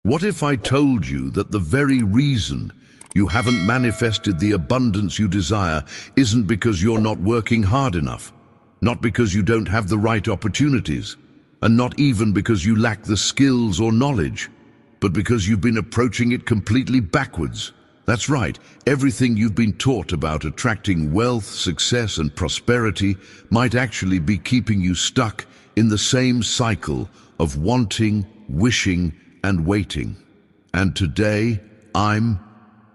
What if I told you that the very reason you haven't manifested the abundance you desire isn't because you're not working hard enough, not because you don't have the right opportunities, and not even because you lack the skills or knowledge, but because you've been approaching it completely backwards? That's right, everything you've been taught about attracting wealth, success, and prosperity might actually be keeping you stuck in the same cycle of wanting, wishing, and waiting. And today, I'm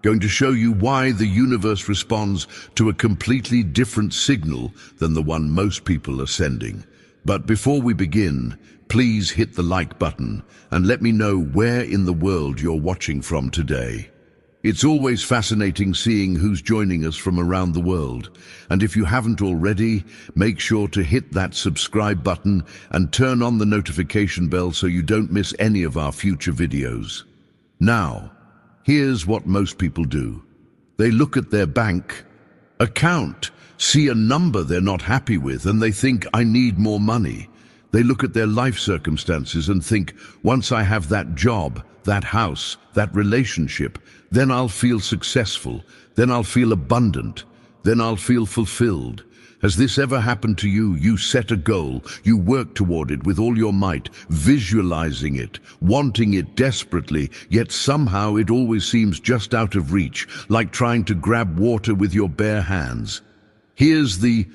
going to show you why the universe responds to a completely different signal than the one most people are sending. But before we begin, please hit the like button and let me know where in the world you're watching from today. It's always fascinating seeing who's joining us from around the world. And if you haven't already, make sure to hit that subscribe button and turn on the notification bell so you don't miss any of our future videos. Now, here's what most people do. They look at their bank account, see a number they're not happy with, and they think, I need more money. They look at their life circumstances and think, once I have that job, that house, that relationship, then I'll feel successful, then I'll feel abundant, then I'll feel fulfilled. Has this ever happened to you? You set a goal, you work toward it with all your might, visualizing it, wanting it desperately, yet somehow it always seems just out of reach, like trying to grab water with your bare hands. Here's the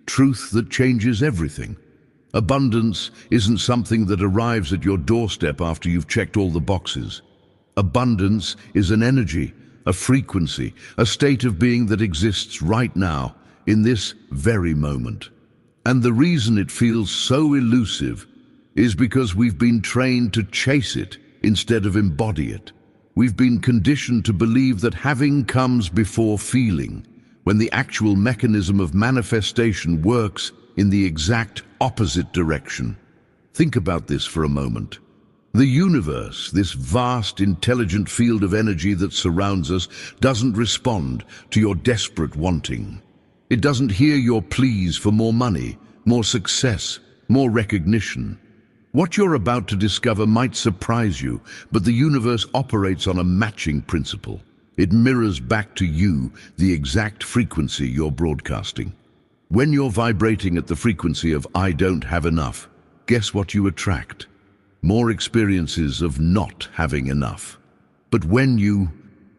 truth that changes everything. Abundance isn't something that arrives at your doorstep after you've checked all the boxes. Abundance is an energy, a frequency, a state of being that exists right now, in this very moment. And the reason it feels so elusive is because we've been trained to chase it instead of embody it. We've been conditioned to believe that having comes before feeling, when the actual mechanism of manifestation works in the exact opposite direction. Think about this for a moment. The universe, this vast, intelligent field of energy that surrounds us, doesn't respond to your desperate wanting. It doesn't hear your pleas for more money, more success, more recognition. What you're about to discover might surprise you, but the universe operates on a matching principle. It mirrors back to you the exact frequency you're broadcasting. When you're vibrating at the frequency of I don't have enough, guess what you attract? More experiences of not having enough. But when you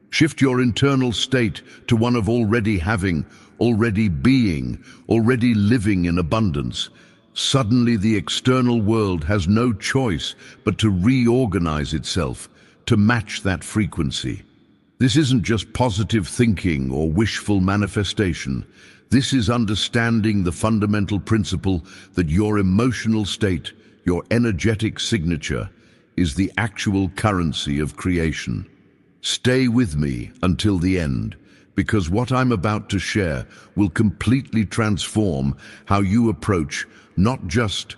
shift your internal state to one of already having, already being, already living in abundance, suddenly the external world has no choice but to reorganize itself to match that frequency. This isn't just positive thinking or wishful manifestation. This is understanding the fundamental principle that your emotional state, your energetic signature, is the actual currency of creation. Stay with me until the end, because what I'm about to share will completely transform how you approach not just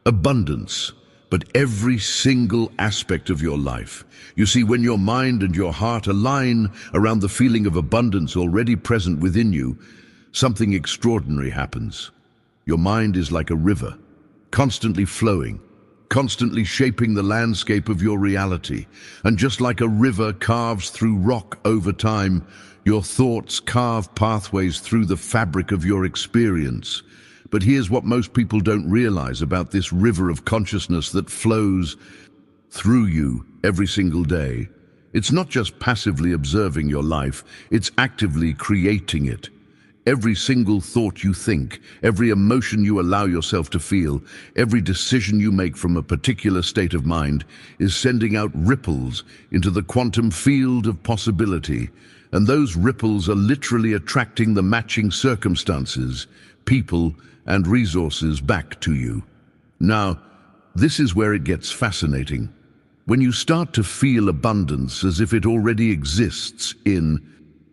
abundance, but every single aspect of your life. You see, when your mind and your heart align around the feeling of abundance already present within you, something extraordinary happens. Your mind is like a river, constantly flowing, constantly shaping the landscape of your reality. And just like a river carves through rock over time, your thoughts carve pathways through the fabric of your experience. But here's what most people don't realize about this river of consciousness that flows through you every single day. It's not just passively observing your life, it's actively creating it. Every single thought you think, every emotion you allow yourself to feel, every decision you make from a particular state of mind is sending out ripples into the quantum field of possibility. And those ripples are literally attracting the matching circumstances, people, and resources back to you. Now, this is where it gets fascinating. When you start to feel abundance as if it already exists in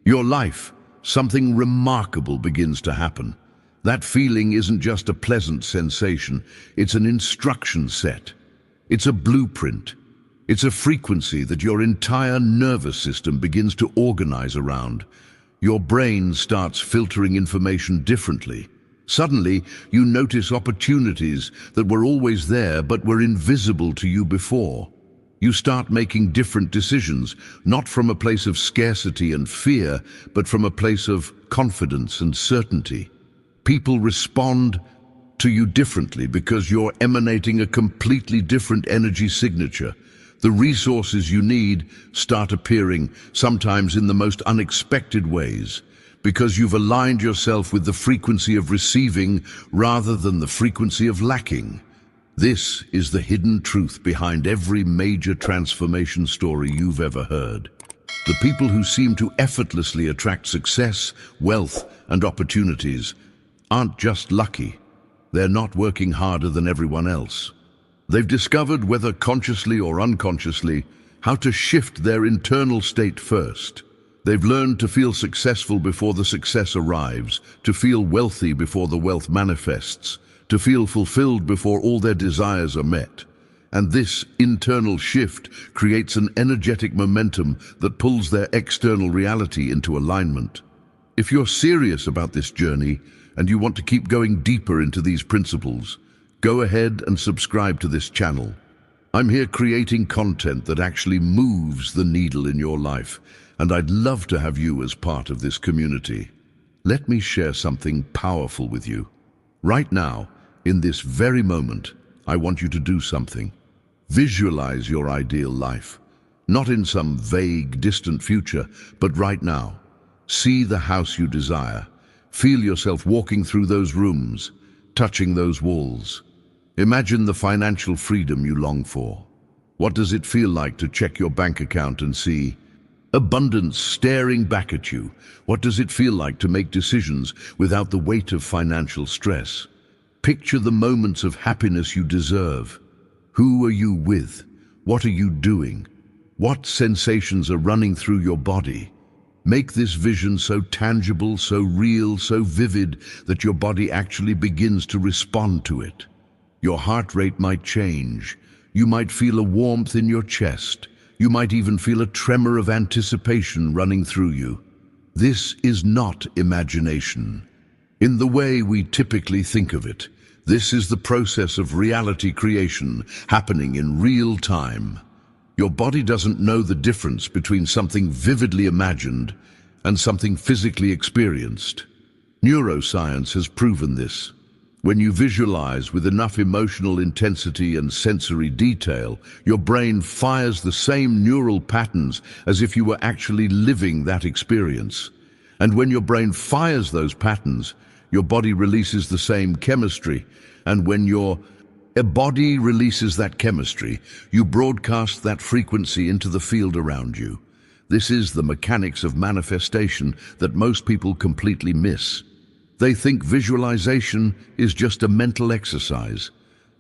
your life, something remarkable begins to happen. That feeling isn't just a pleasant sensation, it's an instruction set. It's a blueprint. It's a frequency that your entire nervous system begins to organize around. Your brain starts filtering information differently. Suddenly, you notice opportunities that were always there but were invisible to you before. You start making different decisions, not from a place of scarcity and fear, but from a place of confidence and certainty. People respond to you differently because you're emanating a completely different energy signature. The resources you need start appearing, sometimes in the most unexpected ways, because you've aligned yourself with the frequency of receiving rather than the frequency of lacking. This is the hidden truth behind every major transformation story you've ever heard. The people who seem to effortlessly attract success, wealth, and opportunities aren't just lucky. They're not working harder than everyone else. They've discovered, whether consciously or unconsciously, how to shift their internal state first. They've learned to feel successful before the success arrives, to feel wealthy before the wealth manifests, to feel fulfilled before all their desires are met. And this internal shift creates an energetic momentum that pulls their external reality into alignment. If you're serious about this journey and you want to keep going deeper into these principles, go ahead and subscribe to this channel. I'm here creating content that actually moves the needle in your life, and I'd love to have you as part of this community. Let me share something powerful with you. Right now, in this very moment, I want you to do something. Visualize your ideal life, not in some vague, distant future, but right now. See the house you desire. Feel yourself walking through those rooms, touching those walls. Imagine the financial freedom you long for. What does it feel like to check your bank account and see abundance staring back at you? What does it feel like to make decisions without the weight of financial stress? Picture the moments of happiness you deserve. Who are you with? What are you doing? What sensations are running through your body? Make this vision so tangible, so real, so vivid that your body actually begins to respond to it. Your heart rate might change. You might feel a warmth in your chest. You might even feel a tremor of anticipation running through you. This is not imagination in the way we typically think of it. This is the process of reality creation happening in real time. Your body doesn't know the difference between something vividly imagined and something physically experienced. Neuroscience has proven this. When you visualize with enough emotional intensity and sensory detail, your brain fires the same neural patterns as if you were actually living that experience. And when your brain fires those patterns, your body releases the same chemistry. And when your body releases that chemistry, you broadcast that frequency into the field around you. This is the mechanics of manifestation that most people completely miss. They think visualization is just a mental exercise,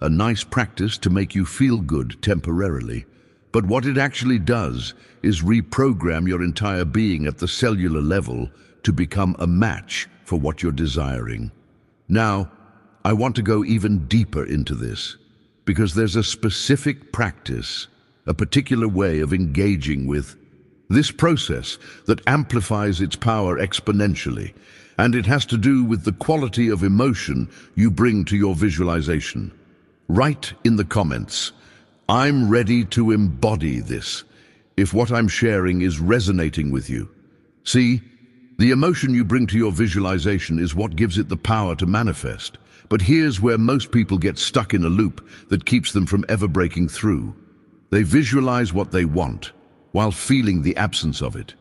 a nice practice to make you feel good temporarily. But what it actually does is reprogram your entire being at the cellular level to become a match for what you're desiring. Now, I want to go even deeper into this, because there's a specific practice, a particular way of engaging with this process that amplifies its power exponentially, and it has to do with the quality of emotion you bring to your visualization. Write in the comments, "I'm ready to embody this," if what I'm sharing is resonating with you. See, the emotion you bring to your visualization is what gives it the power to manifest. But here's where most people get stuck in a loop that keeps them from ever breaking through. They visualize what they want while feeling the absence of it.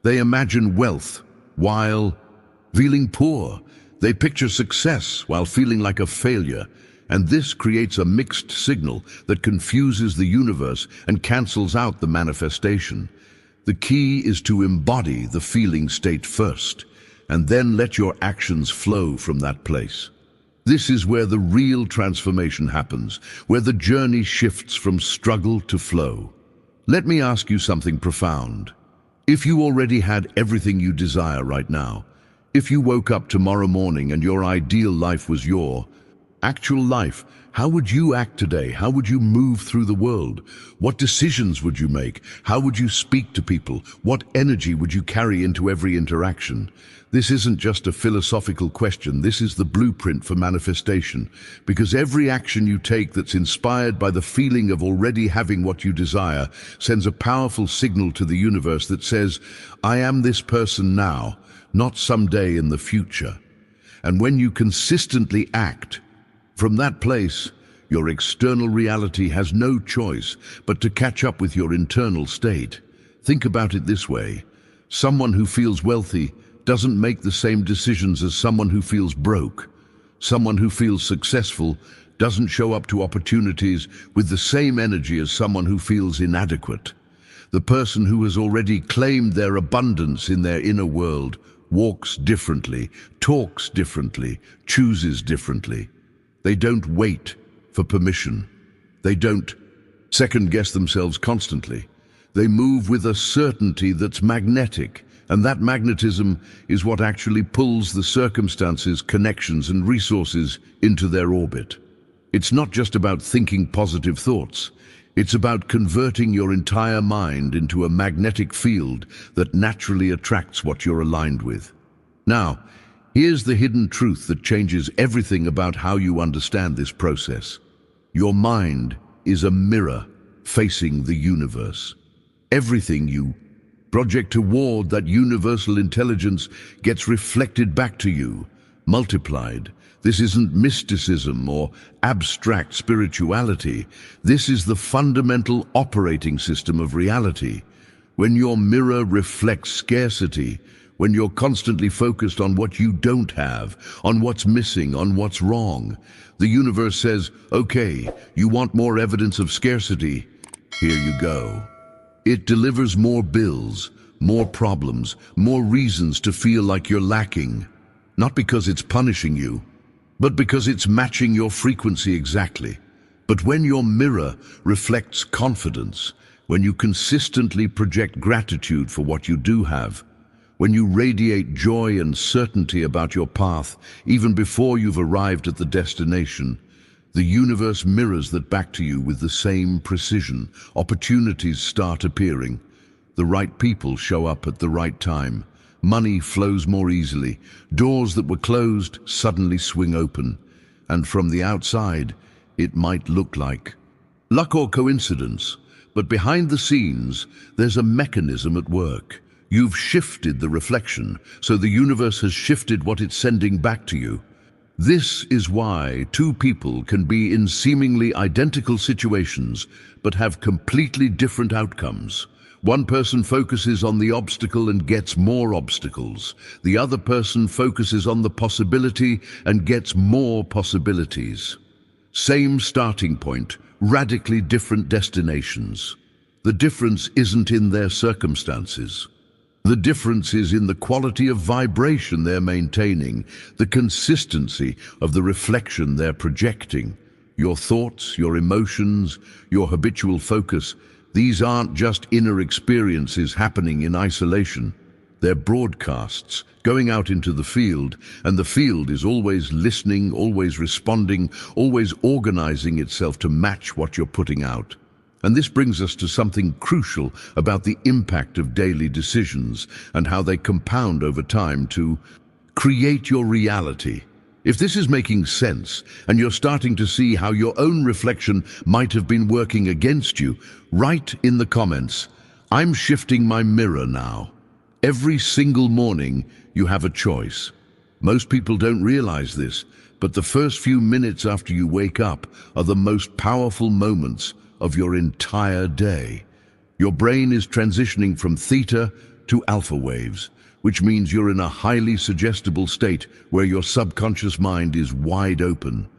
They imagine wealth while feeling poor. They picture success while feeling like a failure. And this creates a mixed signal that confuses the universe and cancels out the manifestation. The key is to embody the feeling state first, and then let your actions flow from that place. This is where the real transformation happens, where the journey shifts from struggle to flow. Let me ask you something profound. If you already had everything you desire right now, if you woke up tomorrow morning and your ideal life was yours, actual life, how would you act today? How would you move through the world? What decisions would you make? How would you speak to people? What energy would you carry into every interaction? This isn't just a philosophical question, this is the blueprint for manifestation. Because every action you take that's inspired by the feeling of already having what you desire sends a powerful signal to the universe that says, I am this person now, not someday in the future. And when you consistently act from that place, your external reality has no choice but to catch up with your internal state. Think about it this way. Someone who feels wealthy doesn't make the same decisions as someone who feels broke. Someone who feels successful doesn't show up to opportunities with the same energy as someone who feels inadequate. The person who has already claimed their abundance in their inner world walks differently, talks differently, chooses differently. They don't wait for permission. They don't second-guess themselves constantly. They move with a certainty that's magnetic, and that magnetism is what actually pulls the circumstances, connections, and resources into their orbit. It's not just about thinking positive thoughts. It's about converting your entire mind into a magnetic field that naturally attracts what you're aligned with. Now, here's the hidden truth that changes everything about how you understand this process. Your mind is a mirror facing the universe. Everything you project toward that universal intelligence gets reflected back to you, multiplied. This isn't mysticism or abstract spirituality. This is the fundamental operating system of reality. When your mirror reflects scarcity, when you're constantly focused on what you don't have, on what's missing, on what's wrong, the universe says, okay, you want more evidence of scarcity? Here you go. It delivers more bills, more problems, more reasons to feel like you're lacking. Not because it's punishing you, but because it's matching your frequency exactly. But when your mirror reflects confidence, when you consistently project gratitude for what you do have, when you radiate joy and certainty about your path, even before you've arrived at the destination, the universe mirrors that back to you with the same precision. Opportunities start appearing. The right people show up at the right time. Money flows more easily. Doors that were closed suddenly swing open. And from the outside, it might look like luck or coincidence. But behind the scenes, there's a mechanism at work. You've shifted the reflection, so the universe has shifted what it's sending back to you. This is why two people can be in seemingly identical situations, but have completely different outcomes. One person focuses on the obstacle and gets more obstacles. The other person focuses on the possibility and gets more possibilities. Same starting point, radically different destinations. The difference isn't in their circumstances. The difference is in the quality of vibration they're maintaining, the consistency of the reflection they're projecting. Your thoughts, your emotions, your habitual focus, these aren't just inner experiences happening in isolation. They're broadcasts going out into the field, and the field is always listening, always responding, always organizing itself to match what you're putting out. And this brings us to something crucial about the impact of daily decisions and how they compound over time to create your reality. If this is making sense and you're starting to see how your own reflection might have been working against you, write in the comments, I'm shifting my mirror now. Every single morning you have a choice. Most people don't realize this, but the first few minutes after you wake up are the most powerful moments of your entire day. Your brain is transitioning from theta to alpha waves, which means you're in a highly suggestible state where your subconscious mind is wide open.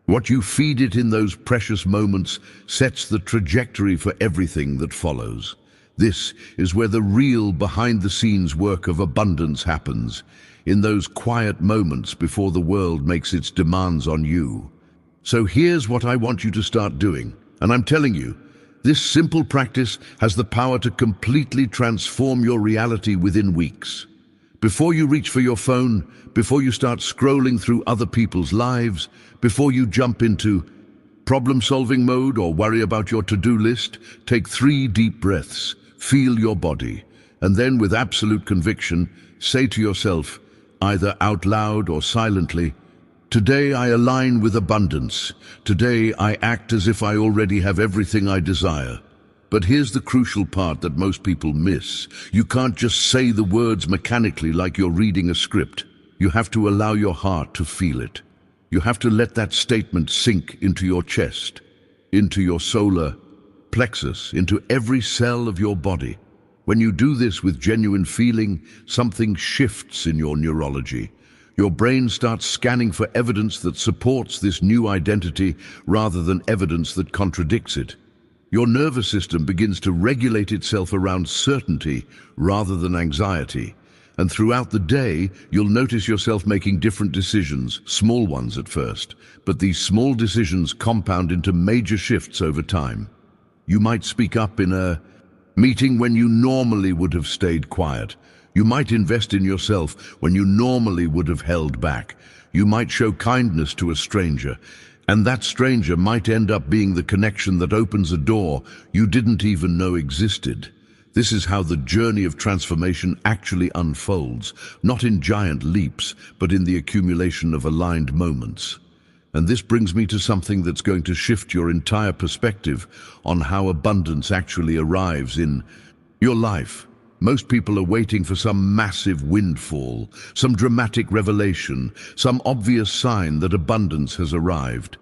What you feed it in those precious moments sets the trajectory for everything that follows. This is where the real behind-the-scenes work of abundance happens, in those quiet moments before the world makes its demands on you. So here's what I want you to start doing. And I'm telling you, this simple practice has the power to completely transform your reality within weeks. Before you reach for your phone, before you start scrolling through other people's lives, before you jump into problem-solving mode or worry about your to-do list, take 3 deep breaths, feel your body, and then with absolute conviction, say to yourself, either out loud or silently, "Today I align with abundance. Today I act as if I already have everything I desire." But here's the crucial part that most people miss. You can't just say the words mechanically like you're reading a script. You have to allow your heart to feel it. You have to let that statement sink into your chest, into your solar plexus, into every cell of your body. When you do this with genuine feeling, something shifts in your neurology. Your brain starts scanning for evidence that supports this new identity rather than evidence that contradicts it. Your nervous system begins to regulate itself around certainty rather than anxiety. And throughout the day, you'll notice yourself making different decisions, small ones at first, but these small decisions compound into major shifts over time. You might speak up in a meeting when you normally would have stayed quiet. You might invest in yourself when you normally would have held back. You might show kindness to a stranger, and that stranger might end up being the connection that opens a door you didn't even know existed. This is how the journey of transformation actually unfolds, not in giant leaps, but in the accumulation of aligned moments. And this brings me to something that's going to shift your entire perspective on how abundance actually arrives in your life. Most people are waiting for some massive windfall, some dramatic revelation, some obvious sign that abundance has arrived.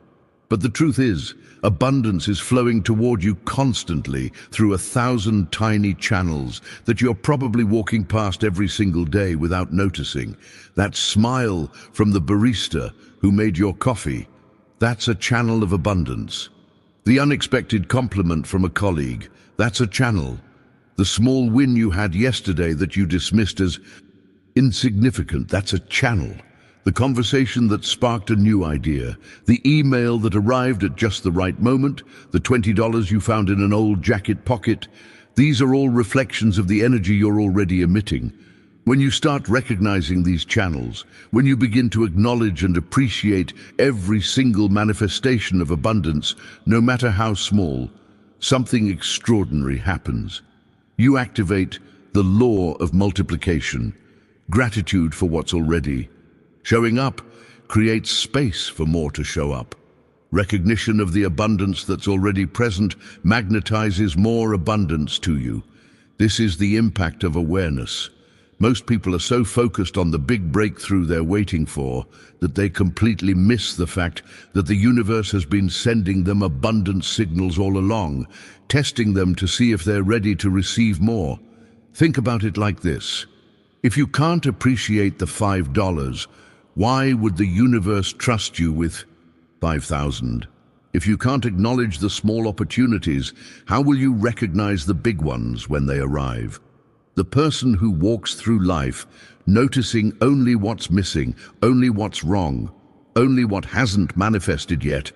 But the truth is, abundance is flowing toward you constantly through 1,000 tiny channels that you're probably walking past every single day without noticing. That smile from the barista who made your coffee, that's a channel of abundance. The unexpected compliment from a colleague, that's a channel. The small win you had yesterday that you dismissed as insignificant, that's a channel. The conversation that sparked a new idea, the email that arrived at just the right moment, the $20 you found in an old jacket pocket, these are all reflections of the energy you're already emitting. When you start recognizing these channels, when you begin to acknowledge and appreciate every single manifestation of abundance, no matter how small, something extraordinary happens. You activate the law of multiplication, gratitude for what's already. Showing up creates space for more to show up. Recognition of the abundance that's already present magnetizes more abundance to you. This is the impact of awareness. Most people are so focused on the big breakthrough they're waiting for that they completely miss the fact that the universe has been sending them abundance signals all along, testing them to see if they're ready to receive more. Think about it like this. If you can't appreciate the $5, why would the universe trust you with 5,000? If you can't acknowledge the small opportunities, how will you recognize the big ones when they arrive? The person who walks through life noticing only what's missing, only what's wrong, only what hasn't manifested yet,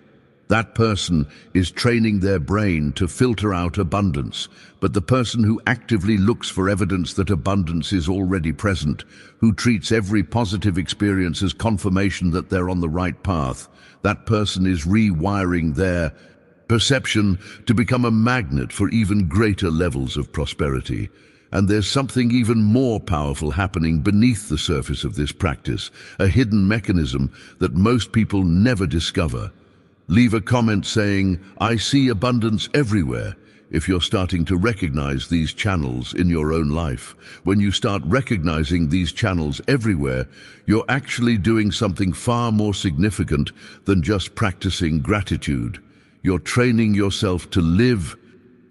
that person is training their brain to filter out abundance. But the person who actively looks for evidence that abundance is already present, who treats every positive experience as confirmation that they're on the right path, that person is rewiring their perception to become a magnet for even greater levels of prosperity. And there's something even more powerful happening beneath the surface of this practice, a hidden mechanism that most people never discover. Leave a comment saying, "I see abundance everywhere," if you're starting to recognize these channels in your own life. When you start recognizing these channels everywhere, you're actually doing something far more significant than just practicing gratitude. You're training yourself to live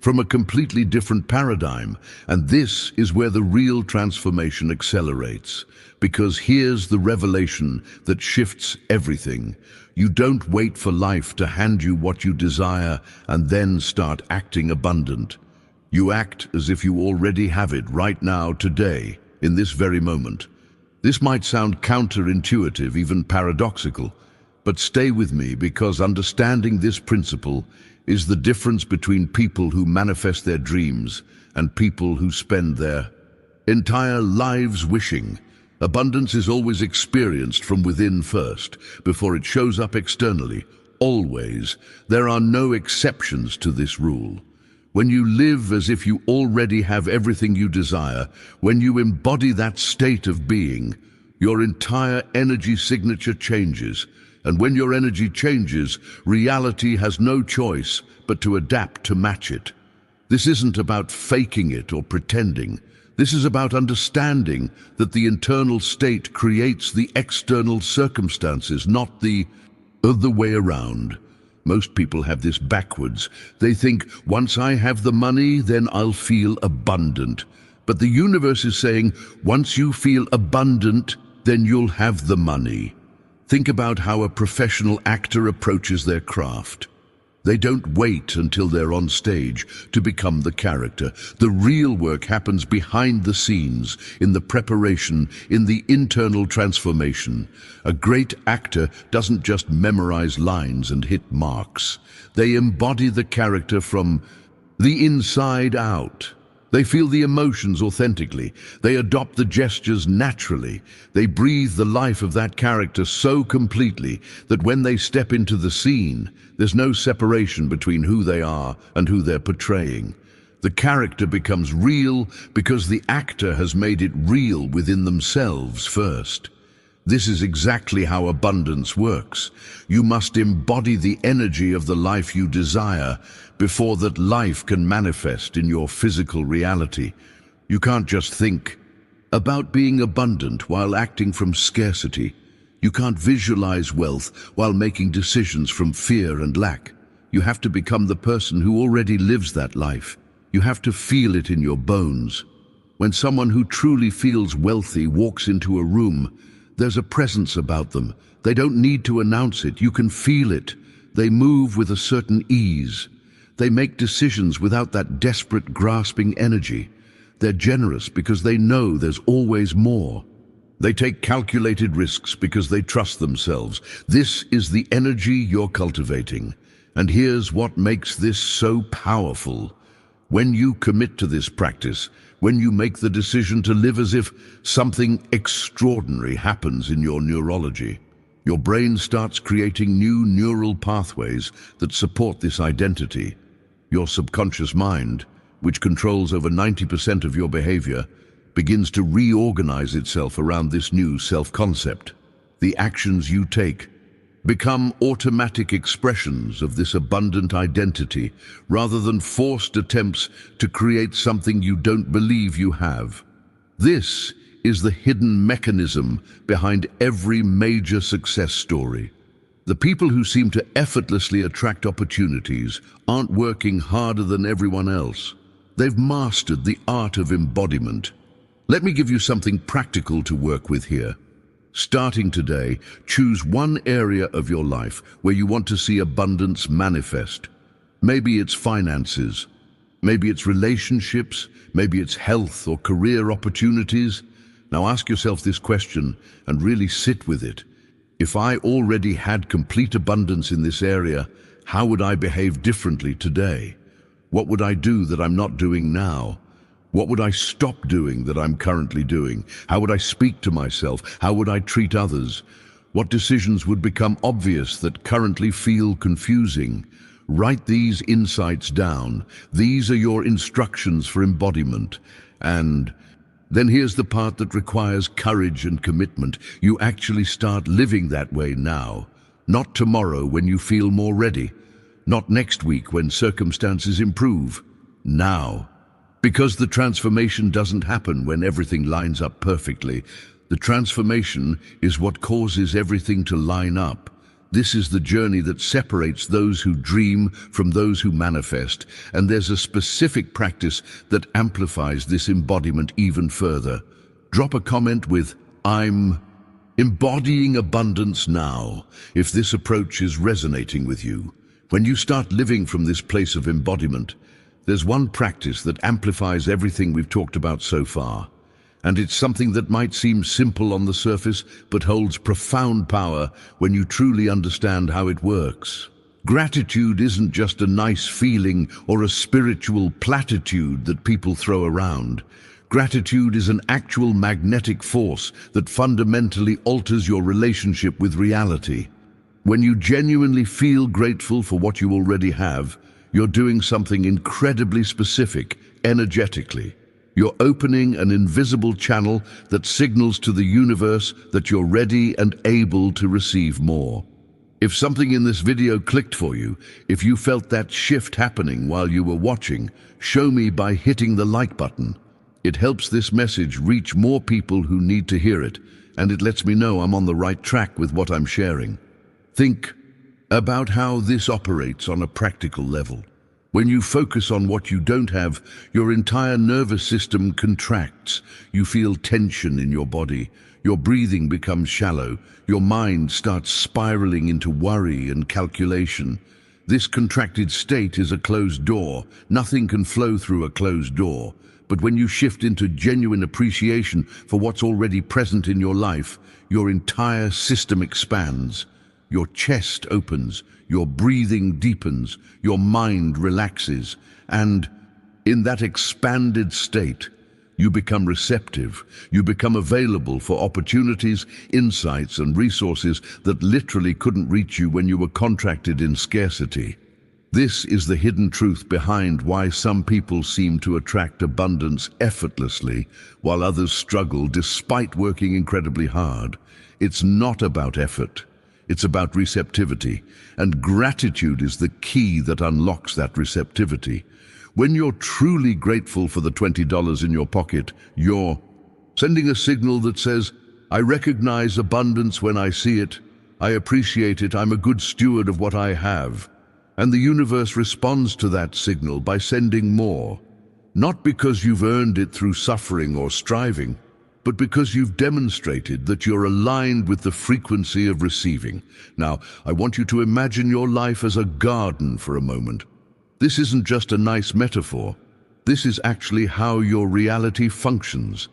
from a completely different paradigm, and this is where the real transformation accelerates. Because here's the revelation that shifts everything. You don't wait for life to hand you what you desire and then start acting abundant. You act as if you already have it right now, today, in this very moment. This might sound counterintuitive, even paradoxical, but stay with me, because understanding this principle is the difference between people who manifest their dreams and people who spend their entire lives wishing Abundance is always experienced from within first, before it shows up externally. Always. There are no exceptions to this rule. When you live as if you already have everything you desire, when you embody that state of being, your entire energy signature changes. And when your energy changes, reality has no choice but to adapt to match it. This isn't about faking it or pretending. This is about understanding that the internal state creates the external circumstances, not the other way around. Most people have this backwards. They think, once I have the money, then I'll feel abundant. But the universe is saying, once you feel abundant, then you'll have the money. Think about how a professional actor approaches their craft. They don't wait until they're on stage to become the character. The real work happens behind the scenes, in the preparation, in the internal transformation. A great actor doesn't just memorize lines and hit marks. They embody the character from the inside out. They feel the emotions authentically. They adopt the gestures naturally. They breathe the life of that character so completely that when they step into the scene, there's no separation between who they are and who they're portraying. The character becomes real because the actor has made it real within themselves first. This is exactly how abundance works. You must embody the energy of the life you desire before that life can manifest in your physical reality. You can't just think about being abundant while acting from scarcity. You can't visualize wealth while making decisions from fear and lack. You have to become the person who already lives that life. You have to feel it in your bones. When someone who truly feels wealthy walks into a room, there's a presence about them. They don't need to announce it. You can feel it. They move with a certain ease. They make decisions without that desperate, grasping energy. They're generous because they know there's always more. They take calculated risks because they trust themselves. This is the energy you're cultivating. And here's what makes this so powerful. When you commit to this practice, when you make the decision to live as if something extraordinary happens in your neurology, your brain starts creating new neural pathways that support this identity. Your subconscious mind, which controls over 90% of your behavior, begins to reorganize itself around this new self-concept. The actions you take become automatic expressions of this abundant identity, rather than forced attempts to create something you don't believe you have. This is the hidden mechanism behind every major success story. The people who seem to effortlessly attract opportunities aren't working harder than everyone else. They've mastered the art of embodiment. Let me give you something practical to work with here. Starting today, choose one area of your life where you want to see abundance manifest. Maybe it's finances, maybe it's relationships, maybe it's health or career opportunities. Now ask yourself this question and really sit with it. If I already had complete abundance in this area, how would I behave differently today? What would I do that I'm not doing now? What would I stop doing that I'm currently doing? How would I speak to myself? How would I treat others? What decisions would become obvious that currently feel confusing? Write these insights down. These are your instructions for embodiment. And then here's the part that requires courage and commitment. You actually start living that way now. Not tomorrow when you feel more ready. Not next week when circumstances improve. Now. Because the transformation doesn't happen when everything lines up perfectly. The transformation is what causes everything to line up. This is the journey that separates those who dream from those who manifest, and there's a specific practice that amplifies this embodiment even further. Drop a comment with, "I'm embodying abundance now," if this approach is resonating with you. When you start living from this place of embodiment, there's one practice that amplifies everything we've talked about so far. And it's something that might seem simple on the surface, but holds profound power when you truly understand how it works. Gratitude isn't just a nice feeling or a spiritual platitude that people throw around. Gratitude is an actual magnetic force that fundamentally alters your relationship with reality. When you genuinely feel grateful for what you already have, you're doing something incredibly specific, energetically. You're opening an invisible channel that signals to the universe that you're ready and able to receive more. If something in this video clicked for you, if you felt that shift happening while you were watching, show me by hitting the like button. It helps this message reach more people who need to hear it, and it lets me know I'm on the right track with what I'm sharing. Think about how this operates on a practical level. When you focus on what you don't have, your entire nervous system contracts. You feel tension in your body. Your breathing becomes shallow. Your mind starts spiraling into worry and calculation. This contracted state is a closed door. Nothing can flow through a closed door. But when you shift into genuine appreciation for what's already present in your life, your entire system expands. Your chest opens, your breathing deepens, your mind relaxes, and in that expanded state, you become receptive. You become available for opportunities, insights, and resources that literally couldn't reach you when you were contracted in scarcity. This is the hidden truth behind why some people seem to attract abundance effortlessly, while others struggle despite working incredibly hard. It's not about effort. It's about receptivity, and gratitude is the key that unlocks that receptivity. When you're truly grateful for the $20 in your pocket, you're sending a signal that says, I recognize abundance when I see it, I appreciate it, I'm a good steward of what I have. And the universe responds to that signal by sending more, not because you've earned it through suffering or striving, but because you've demonstrated that you're aligned with the frequency of receiving. Now, I want you to imagine your life as a garden for a moment. This isn't just a nice metaphor. This is actually how your reality functions.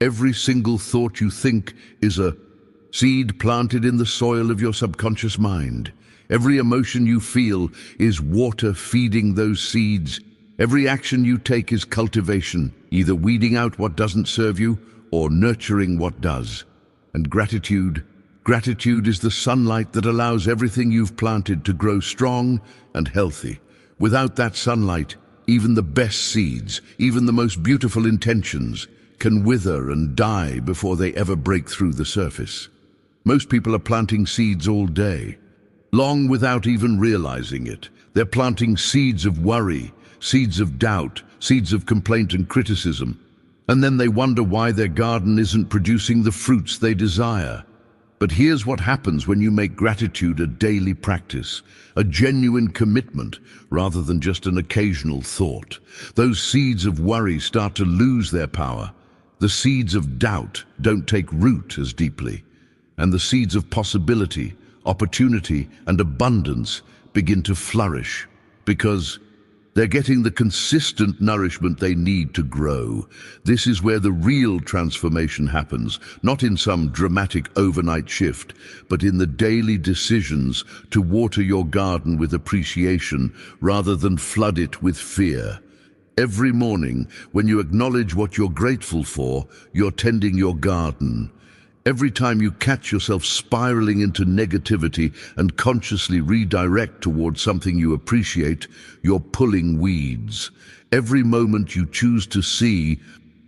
Every single thought you think is a seed planted in the soil of your subconscious mind. Every emotion you feel is water feeding those seeds. Every action you take is cultivation, either weeding out what doesn't serve you or nurturing what does. And gratitude is the sunlight that allows everything you've planted to grow strong and healthy. Without that sunlight, even the best seeds, even the most beautiful intentions, can wither and die before they ever break through the surface. Most people are planting seeds all day, long without even realizing it. They're planting seeds of worry, seeds of doubt, seeds of complaint and criticism. And then they wonder why their garden isn't producing the fruits they desire. But here's what happens when you make gratitude a daily practice, a genuine commitment rather than just an occasional thought. Those seeds of worry start to lose their power. The seeds of doubt don't take root as deeply. And the seeds of possibility, opportunity, and abundance begin to flourish because they're getting the consistent nourishment they need to grow. This is where the real transformation happens, not in some dramatic overnight shift, but in the daily decisions to water your garden with appreciation rather than flood it with fear. Every morning, when you acknowledge what you're grateful for, you're tending your garden. Every time you catch yourself spiraling into negativity and consciously redirect towards something you appreciate, you're pulling weeds. Every moment you choose to see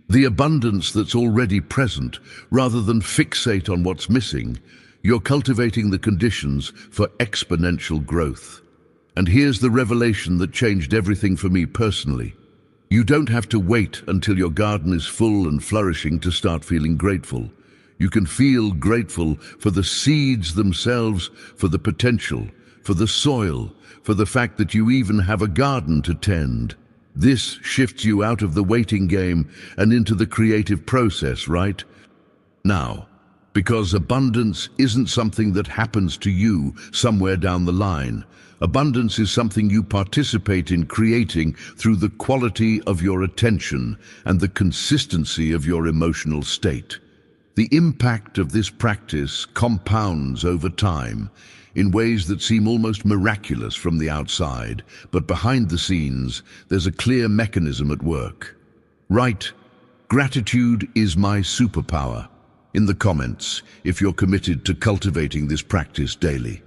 the abundance that's already present, rather than fixate on what's missing, you're cultivating the conditions for exponential growth. And here's the revelation that changed everything for me personally. You don't have to wait until your garden is full and flourishing to start feeling grateful. You can feel grateful for the seeds themselves, for the potential, for the soil, for the fact that you even have a garden to tend. This shifts you out of the waiting game and into the creative process, right? Now, because abundance isn't something that happens to you somewhere down the line. Abundance is something you participate in creating through the quality of your attention and the consistency of your emotional state. The impact of this practice compounds over time in ways that seem almost miraculous from the outside, but behind the scenes, there's a clear mechanism at work. Right Gratitude is my superpower. In the comments, if you're committed to cultivating this practice daily.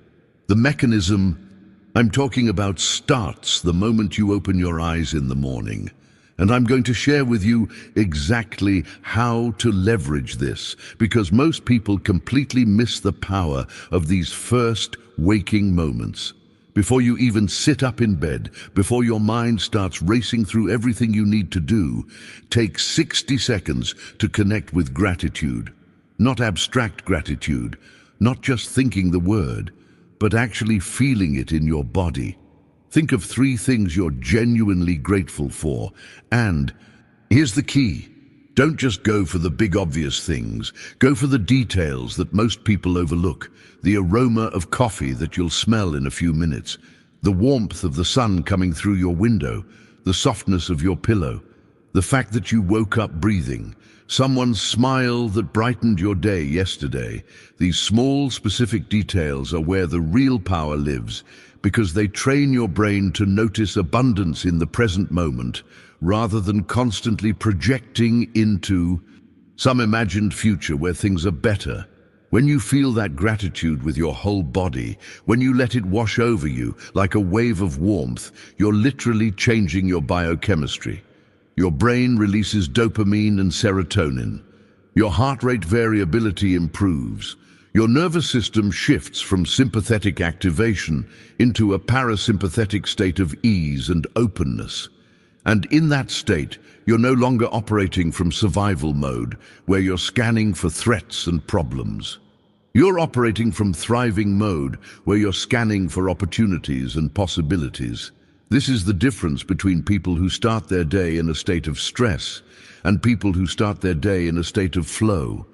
The mechanism I'm talking about starts the moment you open your eyes in the morning. And I'm going to share with you exactly how to leverage this, because most people completely miss the power of these first waking moments. Before you even sit up in bed, before your mind starts racing through everything you need to do, take 60 seconds to connect with gratitude. Not abstract gratitude, not just thinking the word, but actually feeling it in your body. Think of 3 things you're genuinely grateful for. And here's the key. Don't just go for the big obvious things. Go for the details that most people overlook. The aroma of coffee that you'll smell in a few minutes. The warmth of the sun coming through your window. The softness of your pillow. The fact that you woke up breathing. Someone's smile that brightened your day yesterday. These small, specific details are where the real power lives, because they train your brain to notice abundance in the present moment, rather than constantly projecting into some imagined future where things are better. When you feel that gratitude with your whole body, when you let it wash over you like a wave of warmth, you're literally changing your biochemistry. Your brain releases dopamine and serotonin. Your heart rate variability improves. Your nervous system shifts from sympathetic activation into a parasympathetic state of ease and openness. And in that state, you're no longer operating from survival mode, where you're scanning for threats and problems. You're operating from thriving mode, where you're scanning for opportunities and possibilities. This is the difference between people who start their day in a state of stress and people who start their day in a state of flow.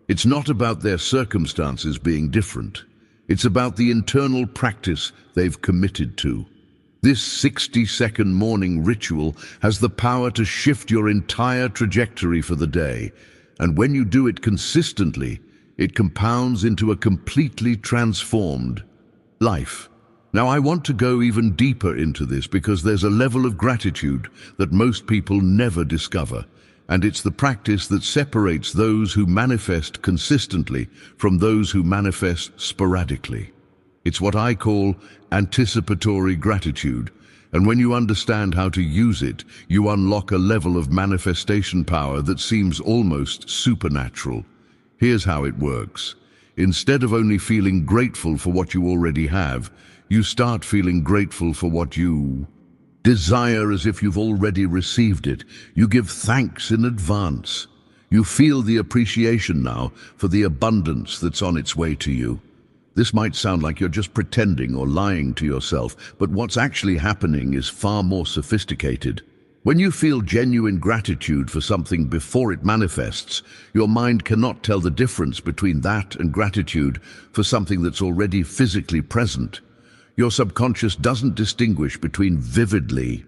It's not about their circumstances being different. It's about the internal practice they've committed to. This 60-second morning ritual has the power to shift your entire trajectory for the day. And when you do it consistently, it compounds into a completely transformed life. Now, I want to go even deeper into this because there's a level of gratitude that most people never discover. And it's the practice that separates those who manifest consistently from those who manifest sporadically. It's what I call anticipatory gratitude. And when you understand how to use it, you unlock a level of manifestation power that seems almost supernatural. Here's how it works. Instead of only feeling grateful for what you already have, you start feeling grateful for what you desire as if you've already received it. You give thanks in advance. You feel the appreciation now for the abundance that's on its way to you. This might sound like you're just pretending or lying to yourself, but what's actually happening is far more sophisticated. When you feel genuine gratitude for something before it manifests, your mind cannot tell the difference between that and gratitude for something that's already physically present. Your subconscious doesn't distinguish between vividly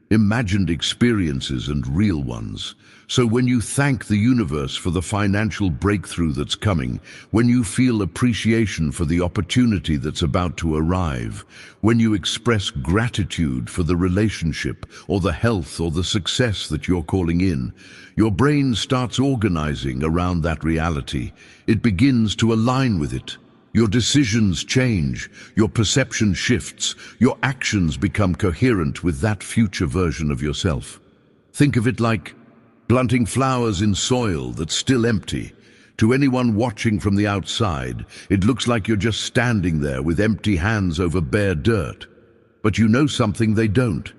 imagined experiences and real ones. So when you thank the universe for the financial breakthrough that's coming, when you feel appreciation for the opportunity that's about to arrive, when you express gratitude for the relationship or the health or the success that you're calling in, your brain starts organizing around that reality. It begins to align with it. Your decisions change, your perception shifts, your actions become coherent with that future version of yourself. Think of it like planting flowers in soil that's still empty. To anyone watching from the outside, it looks like you're just standing there with empty hands over bare dirt. But you know something they don't.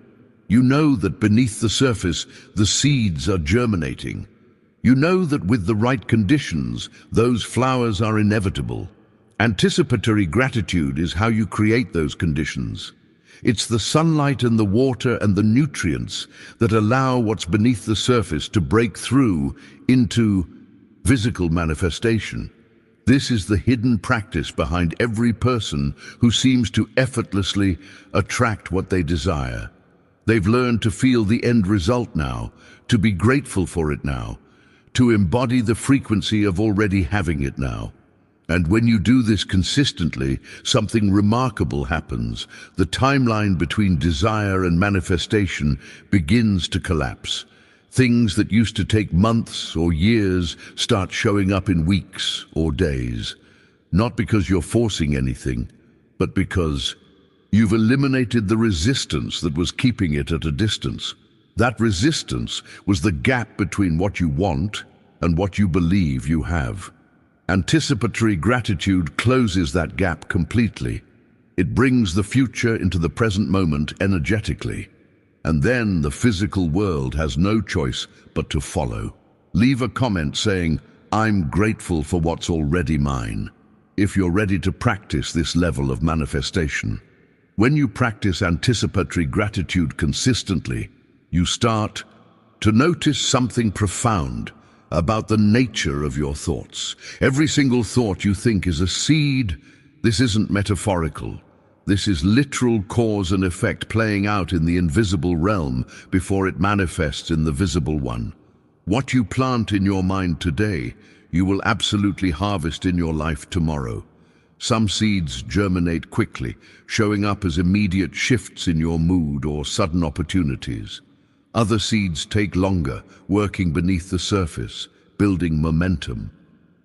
You know that beneath the surface, the seeds are germinating. You know that with the right conditions, those flowers are inevitable. Anticipatory gratitude is how you create those conditions. It's the sunlight and the water and the nutrients that allow what's beneath the surface to break through into physical manifestation. This is the hidden practice behind every person who seems to effortlessly attract what they desire. They've learned to feel the end result now, to be grateful for it now, to embody the frequency of already having it now. And when you do this consistently, something remarkable happens. The timeline between desire and manifestation begins to collapse. Things that used to take months or years start showing up in weeks or days. Not because you're forcing anything, but because you've eliminated the resistance that was keeping it at a distance. That resistance was the gap between what you want and what you believe you have. Anticipatory gratitude closes that gap completely. It brings the future into the present moment energetically. And then the physical world has no choice but to follow. Leave a comment saying, "I'm grateful for what's already mine," if you're ready to practice this level of manifestation. When you practice anticipatory gratitude consistently, you start to notice something profound about the nature of your thoughts. Every single thought you think is a seed. This isn't metaphorical. This is literal cause and effect playing out in the invisible realm before it manifests in the visible one. What you plant in your mind today, you will absolutely harvest in your life tomorrow. Some seeds germinate quickly, showing up as immediate shifts in your mood or sudden opportunities. Other seeds take longer, working beneath the surface, building momentum,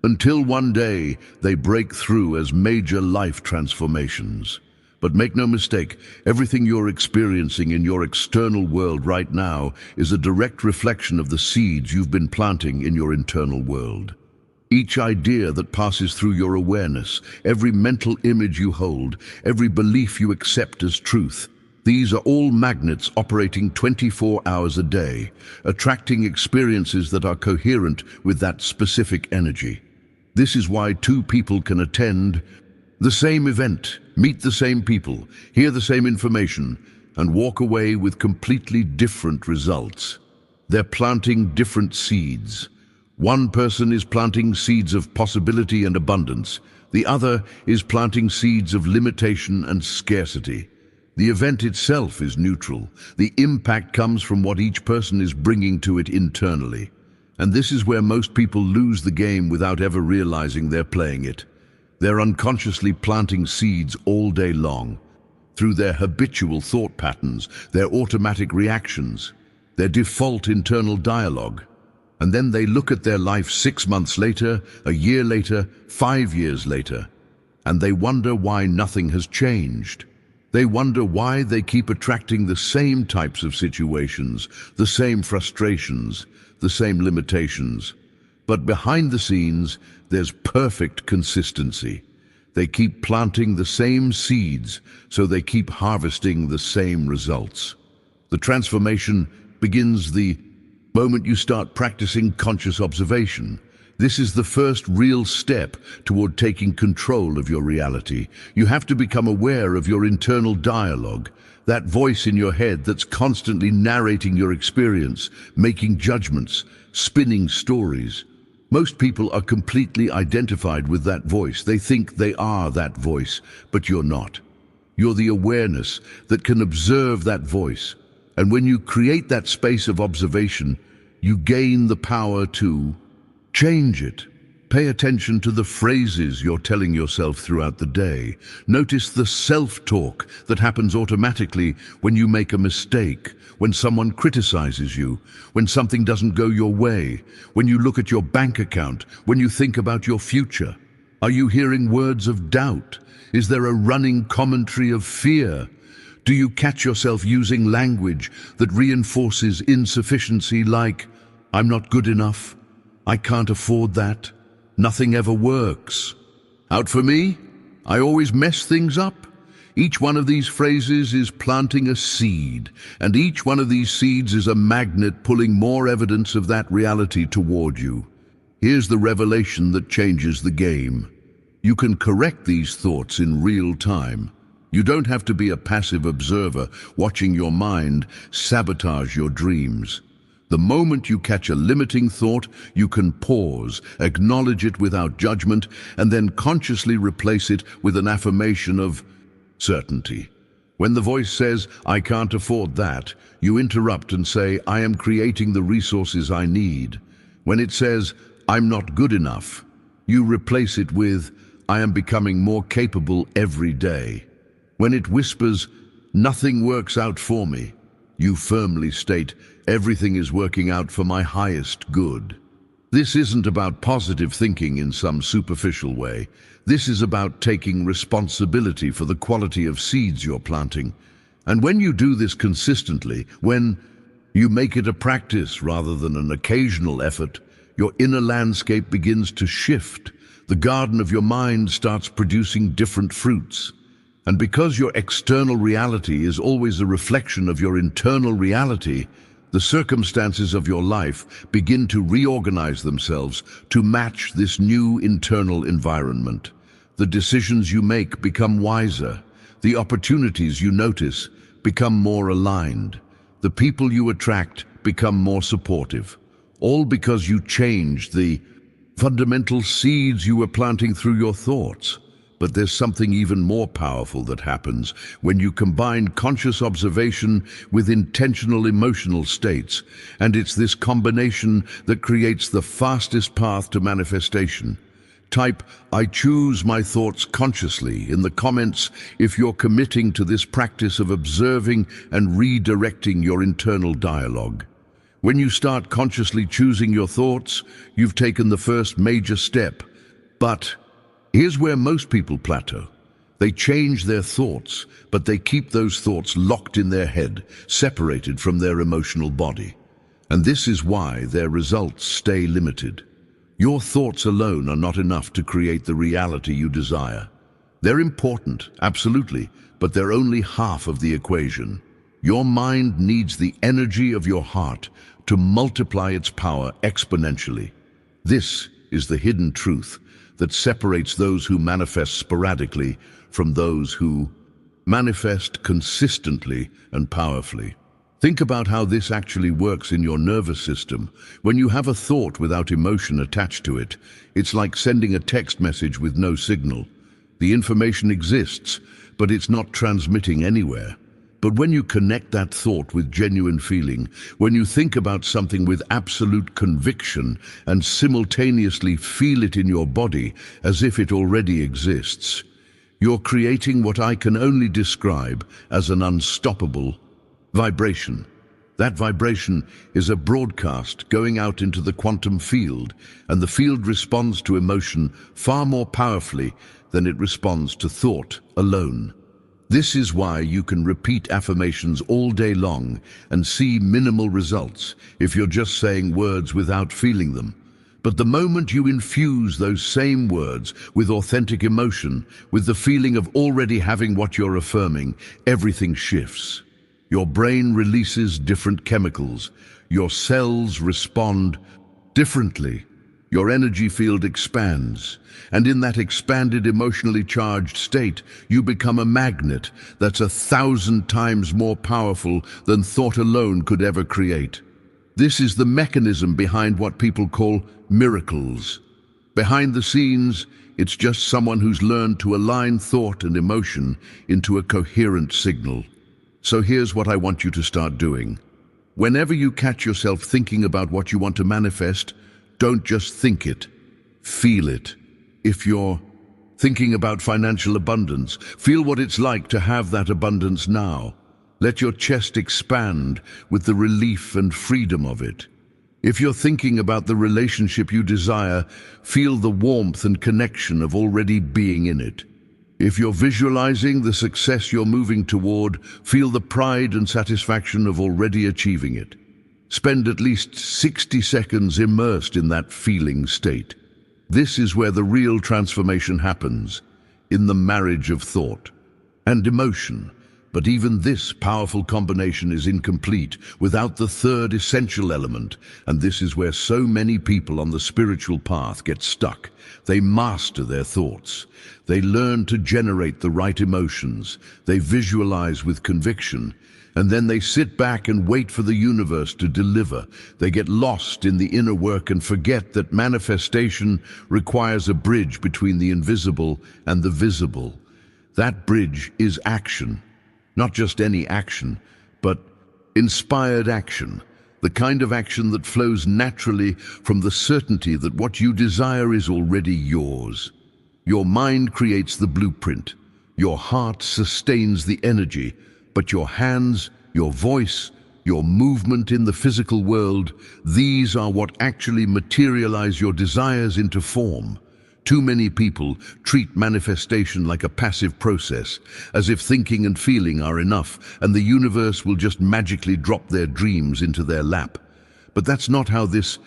until one day they break through as major life transformations. But make no mistake, everything you're experiencing in your external world right now is a direct reflection of the seeds you've been planting in your internal world. Each idea that passes through your awareness, every mental image you hold, every belief you accept as truth, these are all magnets operating 24 hours a day, attracting experiences that are coherent with that specific energy. This is why two people can attend the same event, meet the same people, hear the same information, and walk away with completely different results. They're planting different seeds. One person is planting seeds of possibility and abundance. The other is planting seeds of limitation and scarcity. The event itself is neutral. The impact comes from what each person is bringing to it internally. And this is where most people lose the game without ever realizing they're playing it. They're unconsciously planting seeds all day long, through their habitual thought patterns, their automatic reactions, their default internal dialogue. And then they look at their life 6 months later, a year later, 5 years later, and they wonder why nothing has changed. They wonder why they keep attracting the same types of situations, the same frustrations, the same limitations. But behind the scenes, there's perfect consistency. They keep planting the same seeds, so they keep harvesting the same results. The transformation begins the moment you start practicing conscious observation. This is the first real step toward taking control of your reality. You have to become aware of your internal dialogue, that voice in your head that's constantly narrating your experience, making judgments, spinning stories. Most people are completely identified with that voice. They think they are that voice, but you're not. You're the awareness that can observe that voice. And when you create that space of observation, you gain the power to change it. Pay attention to the phrases you're telling yourself throughout the day. Notice the self-talk that happens automatically when you make a mistake, when someone criticizes you, when something doesn't go your way, when you look at your bank account, when you think about your future. Are you hearing words of doubt? Is there a running commentary of fear? Do you catch yourself using language that reinforces insufficiency like, "I'm not good enough, I can't afford that, nothing ever works"? Out for me? I always mess things up. Each one of these phrases is planting a seed, and each one of these seeds is a magnet pulling more evidence of that reality toward you. Here's the revelation that changes the game. You can correct these thoughts in real time. You don't have to be a passive observer watching your mind sabotage your dreams. The moment you catch a limiting thought, you can pause, acknowledge it without judgment, and then consciously replace it with an affirmation of certainty. When the voice says, "I can't afford that," you interrupt and say, "I am creating the resources I need." When it says, "I'm not good enough," you replace it with, "I am becoming more capable every day." When it whispers, "Nothing works out for me," you firmly state, Everything is working out for my highest good. This isn't about positive thinking in some superficial way. This is about taking responsibility for the quality of seeds you're planting. And when you do this consistently, when you make it a practice rather than an occasional effort, your inner landscape begins to shift. The garden of your mind starts producing different fruits. And because your external reality is always a reflection of your internal reality, the circumstances of your life begin to reorganize themselves to match this new internal environment. The decisions you make become wiser. The opportunities you notice become more aligned. The people you attract become more supportive. All because you changed the fundamental seeds you were planting through your thoughts. But there's something even more powerful that happens when you combine conscious observation with intentional emotional states, and it's this combination that creates the fastest path to manifestation. Type, "I choose my thoughts consciously" in the comments if you're committing to this practice of observing and redirecting your internal dialogue. When you start consciously choosing your thoughts, you've taken the first major step. But here's where most people plateau. They change their thoughts, but they keep those thoughts locked in their head, separated from their emotional body. And this is why their results stay limited. Your thoughts alone are not enough to create the reality you desire. They're important, absolutely, but they're only half of the equation. Your mind needs the energy of your heart to multiply its power exponentially. This is the hidden truth that separates those who manifest sporadically from those who manifest consistently and powerfully. Think about how this actually works in your nervous system. When you have a thought without emotion attached to it, it's like sending a text message with no signal. The information exists, but it's not transmitting anywhere. But when you connect that thought with genuine feeling, when you think about something with absolute conviction and simultaneously feel it in your body as if it already exists, you're creating what I can only describe as an unstoppable vibration. That vibration is a broadcast going out into the quantum field, and the field responds to emotion far more powerfully than it responds to thought alone. This is why you can repeat affirmations all day long and see minimal results if you're just saying words without feeling them. But the moment you infuse those same words with authentic emotion, with the feeling of already having what you're affirming, everything shifts. Your brain releases different chemicals. Your cells respond differently. Your energy field expands. And in that expanded, emotionally charged state, you become a magnet that's 1,000 times more powerful than thought alone could ever create. This is the mechanism behind what people call miracles. Behind the scenes, it's just someone who's learned to align thought and emotion into a coherent signal. So here's what I want you to start doing. Whenever you catch yourself thinking about what you want to manifest, don't just think it, feel it. If you're thinking about financial abundance, feel what it's like to have that abundance now. Let your chest expand with the relief and freedom of it. If you're thinking about the relationship you desire, feel the warmth and connection of already being in it. If you're visualizing the success you're moving toward, feel the pride and satisfaction of already achieving it. Spend at least 60 seconds immersed in that feeling state. This is where the real transformation happens, in the marriage of thought and emotion. But even this powerful combination is incomplete without the third essential element, and this is where so many people on the spiritual path get stuck. They master their thoughts. They learn to generate the right emotions. They visualize with conviction, and then they sit back and wait for the universe to deliver. They get lost in the inner work and forget that manifestation requires a bridge between the invisible and the visible. That bridge is action. Not just any action, but inspired action, the kind of action that flows naturally from the certainty that what you desire is already yours. Your mind creates the blueprint, your heart sustains the energy, but your hands, your voice, your movement in the physical world, these are what actually materialize your desires into form. Too many people treat manifestation like a passive process, as if thinking and feeling are enough and the universe will just magically drop their dreams into their lap. But that's not how this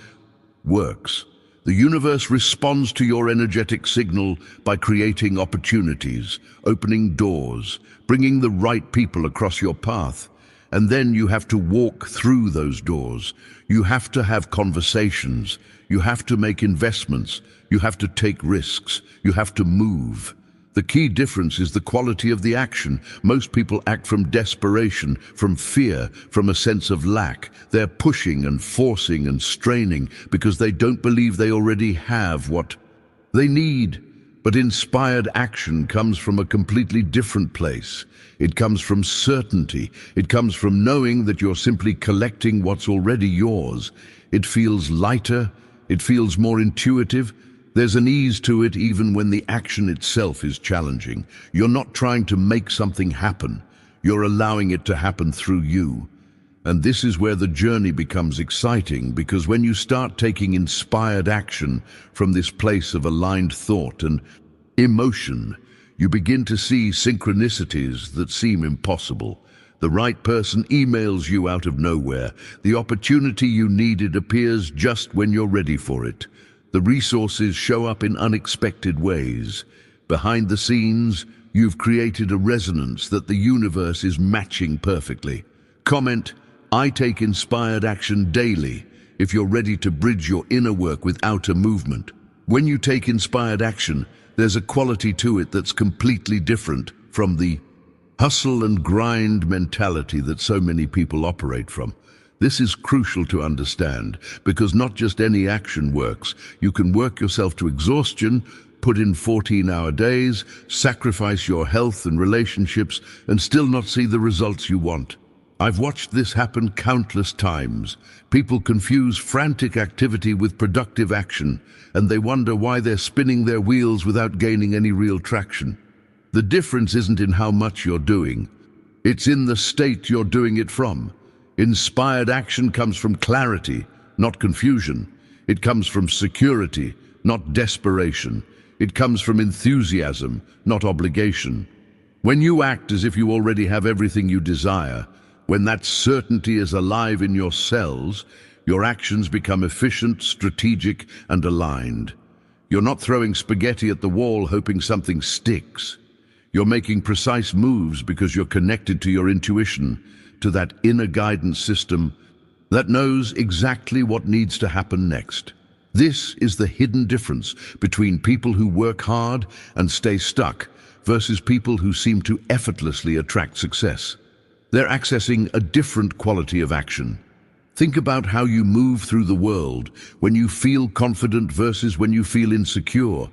works. The universe responds to your energetic signal by creating opportunities, opening doors, bringing the right people across your path. And then you have to walk through those doors. You have to have conversations. You have to make investments. You have to take risks. You have to move. The key difference is the quality of the action. Most people act from desperation, from fear, from a sense of lack. They're pushing and forcing and straining because they don't believe they already have what they need. But inspired action comes from a completely different place. It comes from certainty. It comes from knowing that you're simply collecting what's already yours. It feels lighter. It feels more intuitive. There's an ease to it even when the action itself is challenging. You're not trying to make something happen. You're allowing it to happen through you. And this is where the journey becomes exciting, because when you start taking inspired action from this place of aligned thought and emotion, you begin to see synchronicities that seem impossible. The right person emails you out of nowhere. The opportunity you needed appears just when you're ready for it. The resources show up in unexpected ways. Behind the scenes, you've created a resonance that the universe is matching perfectly. Comment, I take inspired action daily, if you're ready to bridge your inner work with outer movement. When you take inspired action, there's a quality to it that's completely different from the hustle and grind mentality that so many people operate from. This is crucial to understand, because not just any action works. You can work yourself to exhaustion, put in 14-hour days, sacrifice your health and relationships, and still not see the results you want. I've watched this happen countless times. People confuse frantic activity with productive action, and they wonder why they're spinning their wheels without gaining any real traction. The difference isn't in how much you're doing. It's in the state you're doing it from. Inspired action comes from clarity, not confusion. It comes from security, not desperation. It comes from enthusiasm, not obligation. When you act as if you already have everything you desire, when that certainty is alive in your cells, your actions become efficient, strategic, and aligned. You're not throwing spaghetti at the wall hoping something sticks. You're making precise moves because you're connected to your intuition, to that inner guidance system that knows exactly what needs to happen next. This is the hidden difference between people who work hard and stay stuck versus people who seem to effortlessly attract success. They're accessing a different quality of action. Think about how you move through the world when you feel confident versus when you feel insecure.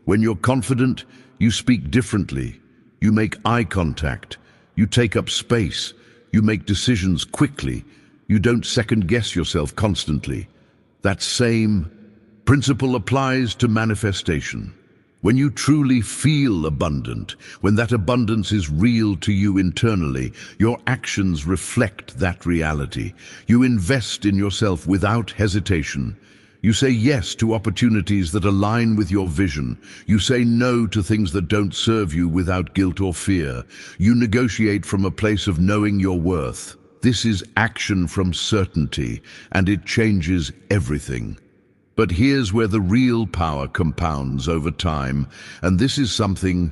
When you're confident, you speak differently. You make eye contact. You take up space. You make decisions quickly. You don't second-guess yourself constantly. That same principle applies to manifestation. When you truly feel abundant, when that abundance is real to you internally, your actions reflect that reality. You invest in yourself without hesitation. You say yes to opportunities that align with your vision. You say no to things that don't serve you without guilt or fear. You negotiate from a place of knowing your worth. This is action from certainty, and it changes everything. But here's where the real power compounds over time, and this is something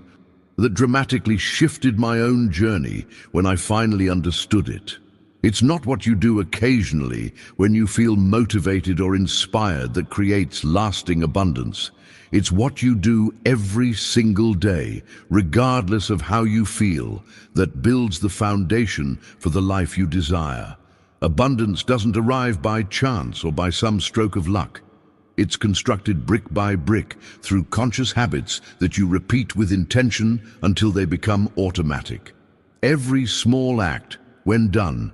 that dramatically shifted my own journey when I finally understood it. It's not what you do occasionally when you feel motivated or inspired that creates lasting abundance. It's what you do every single day, regardless of how you feel, that builds the foundation for the life you desire. Abundance doesn't arrive by chance or by some stroke of luck. It's constructed brick by brick through conscious habits that you repeat with intention until they become automatic. Every small act, when done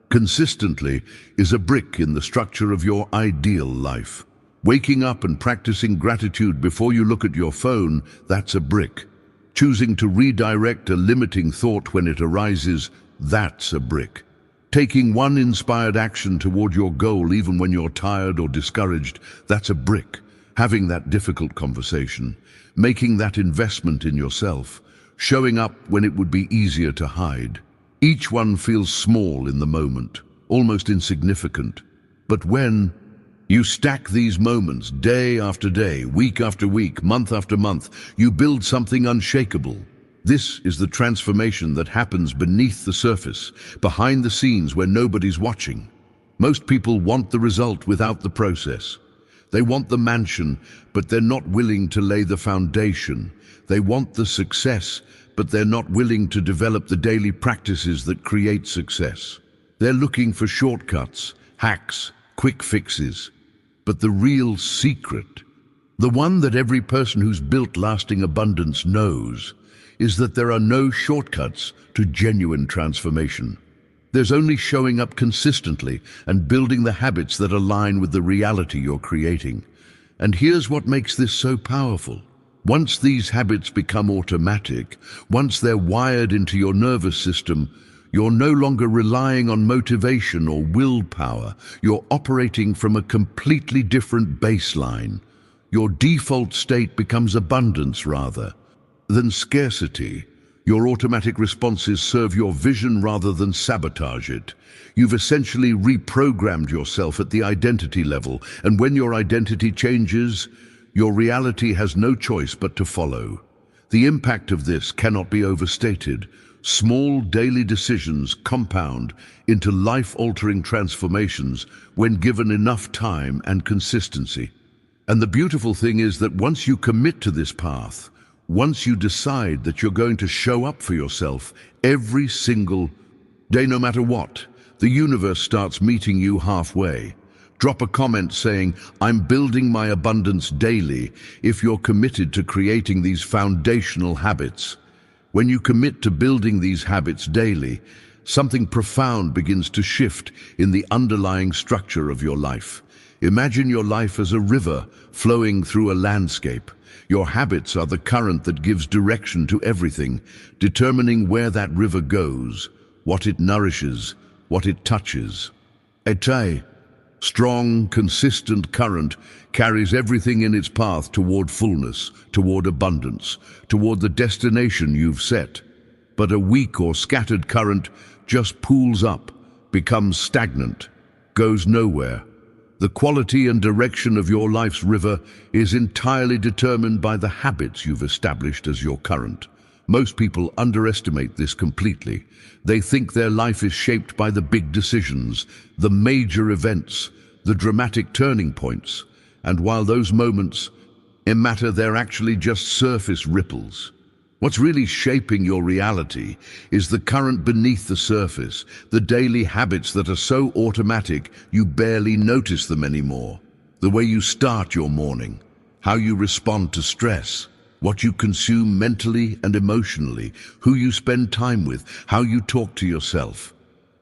consistently, is a brick in the structure of your ideal life. Waking up and practicing gratitude before you look at your phone, that's a brick. Choosing to redirect a limiting thought when it arises, that's a brick. Taking one inspired action toward your goal even when you're tired or discouraged, that's a brick. Having that difficult conversation, making that investment in yourself, showing up when it would be easier to hide. Each one feels small in the moment, almost insignificant. But when you stack these moments day after day, week after week, month after month, you build something unshakable. This is the transformation that happens beneath the surface, behind the scenes where nobody's watching. Most people want the result without the process. They want the mansion, but they're not willing to lay the foundation. They want the success, but they're not willing to develop the daily practices that create success. They're looking for shortcuts, hacks, quick fixes. But the real secret, the one that every person who's built lasting abundance knows, is that there are no shortcuts to genuine transformation. There's only showing up consistently and building the habits that align with the reality you're creating. And here's what makes this so powerful. Once these habits become automatic, once they're wired into your nervous system, you're no longer relying on motivation or willpower. You're operating from a completely different baseline. Your default state becomes abundance rather than scarcity. Your automatic responses serve your vision rather than sabotage it. You've essentially reprogrammed yourself at the identity level, and when your identity changes, your reality has no choice but to follow. The impact of this cannot be overstated. Small daily decisions compound into life-altering transformations when given enough time and consistency. And the beautiful thing is that once you commit to this path, once you decide that you're going to show up for yourself every single day, no matter what, the universe starts meeting you halfway. Drop a comment saying, "I'm building my abundance daily," if you're committed to creating these foundational habits. When you commit to building these habits daily, something profound begins to shift in the underlying structure of your life. Imagine your life as a river flowing through a landscape. Your habits are the current that gives direction to everything, determining where that river goes, what it nourishes, what it touches. A strong, consistent current carries everything in its path toward fullness, toward abundance, toward the destination you've set. But a weak or scattered current just pools up, becomes stagnant, goes nowhere. The quality and direction of your life's river is entirely determined by the habits you've established as your current. Most people underestimate this completely. They think their life is shaped by the big decisions, the major events, the dramatic turning points. And while those moments matter, they're actually just surface ripples. What's really shaping your reality is the current beneath the surface, the daily habits that are so automatic you barely notice them anymore. The way you start your morning, how you respond to stress, what you consume mentally and emotionally, who you spend time with, how you talk to yourself.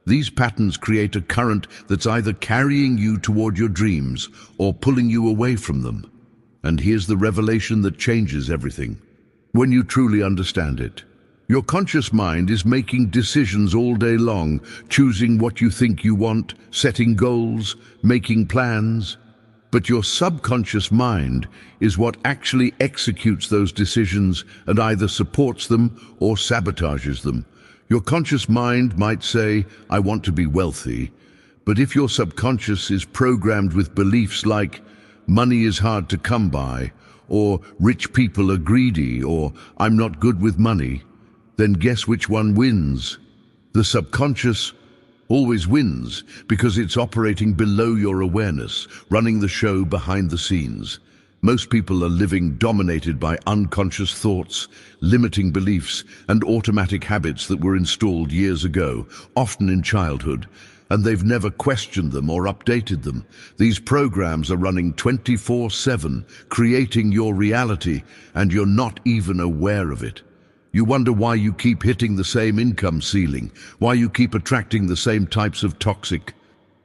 These patterns create a current that's either carrying you toward your dreams or pulling you away from them. And here's the revelation that changes everything. When you truly understand it, your conscious mind is making decisions all day long, choosing what you think you want, setting goals, making plans. But your subconscious mind is what actually executes those decisions and either supports them or sabotages them. Your conscious mind might say, "I want to be wealthy," but if your subconscious is programmed with beliefs like, "Money is hard to come by," or "Rich people are greedy," or "I'm not good with money," then guess which one wins? The subconscious always wins because it's operating below your awareness, running the show behind the scenes. Most people are living dominated by unconscious thoughts, limiting beliefs, and automatic habits that were installed years ago, often in childhood, and they've never questioned them or updated them. These programs are running 24/7, creating your reality, and you're not even aware of it. You wonder why you keep hitting the same income ceiling, why you keep attracting the same types of toxic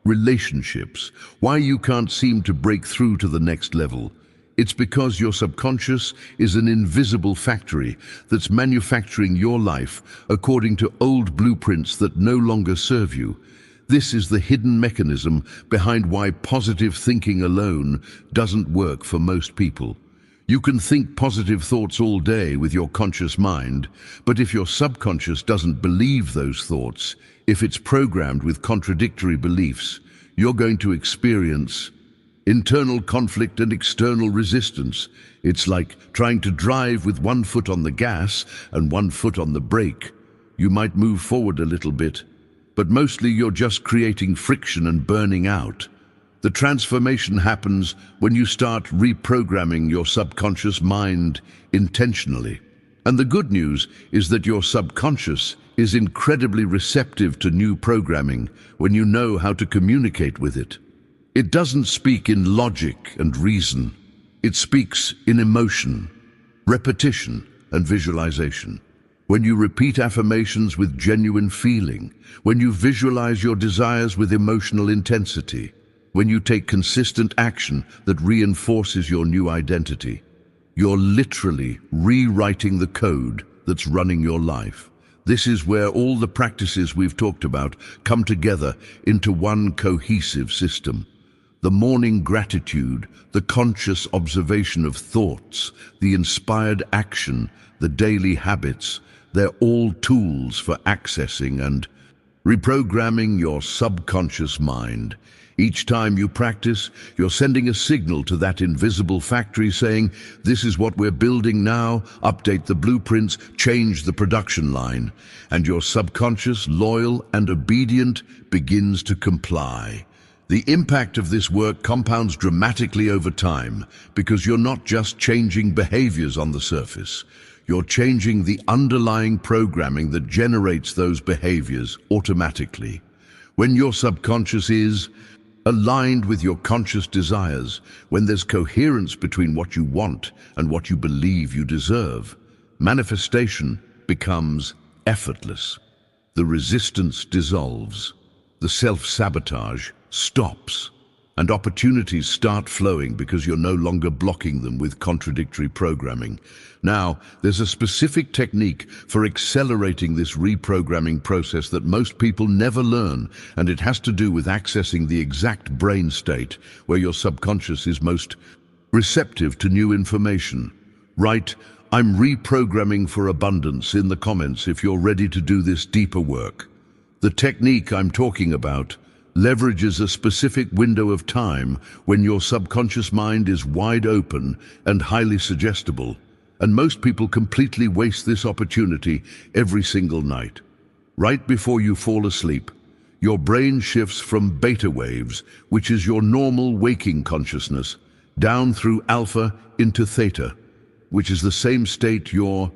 relationships, why you can't seem to break through to the next level. It's because your subconscious is an invisible factory that's manufacturing your life according to old blueprints that no longer serve you. This is the hidden mechanism behind why positive thinking alone doesn't work for most people. You can think positive thoughts all day with your conscious mind, but if your subconscious doesn't believe those thoughts, if it's programmed with contradictory beliefs, you're going to experience internal conflict and external resistance. It's like trying to drive with one foot on the gas and one foot on the brake. You might move forward a little bit, but mostly you're just creating friction and burning out. The transformation happens when you start reprogramming your subconscious mind intentionally. And the good news is that your subconscious is incredibly receptive to new programming when you know how to communicate with it. It doesn't speak in logic and reason. It speaks in emotion, repetition, and visualization. When you repeat affirmations with genuine feeling, when you visualize your desires with emotional intensity, when you take consistent action that reinforces your new identity, you're literally rewriting the code that's running your life. This is where all the practices we've talked about come together into one cohesive system. The morning gratitude, the conscious observation of thoughts, the inspired action, the daily habits, they're all tools for accessing and reprogramming your subconscious mind. Each time you practice, you're sending a signal to that invisible factory saying, this is what we're building now, update the blueprints, change the production line. And your subconscious, loyal and obedient, begins to comply. The impact of this work compounds dramatically over time because you're not just changing behaviors on the surface. You're changing the underlying programming that generates those behaviors automatically. When your subconscious is aligned with your conscious desires, when there's coherence between what you want and what you believe you deserve, manifestation becomes effortless. The resistance dissolves, the self-sabotage stops, and opportunities start flowing because you're no longer blocking them with contradictory programming. Now, there's a specific technique for accelerating this reprogramming process that most people never learn, and it has to do with accessing the exact brain state where your subconscious is most receptive to new information. Write, "I'm reprogramming for abundance" in the comments if you're ready to do this deeper work. The technique I'm talking about leverages a specific window of time when your subconscious mind is wide open and highly suggestible, and most people completely waste this opportunity every single night. Right before you fall asleep, your brain shifts from beta waves, which is your normal waking consciousness, down through alpha into theta, which is the same state you're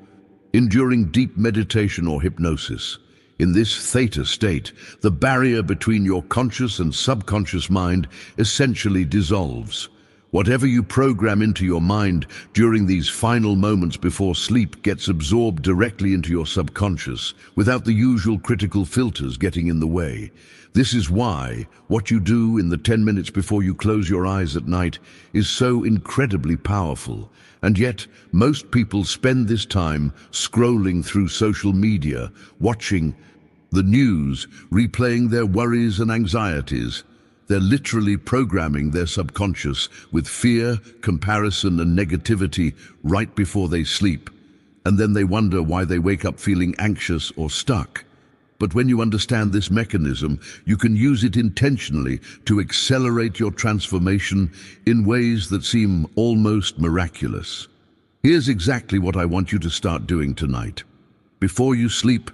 in during deep meditation or hypnosis. In this theta state, the barrier between your conscious and subconscious mind essentially dissolves. Whatever you program into your mind during these final moments before sleep gets absorbed directly into your subconscious without the usual critical filters getting in the way. This is why what you do in the 10 minutes before you close your eyes at night is so incredibly powerful. And yet, most people spend this time scrolling through social media, watching the news, replaying their worries and anxieties. They're literally programming their subconscious with fear, comparison, and negativity right before they sleep. And then they wonder why they wake up feeling anxious or stuck. But when you understand this mechanism, you can use it intentionally to accelerate your transformation in ways that seem almost miraculous. Here's exactly what I want you to start doing tonight. Before you sleep,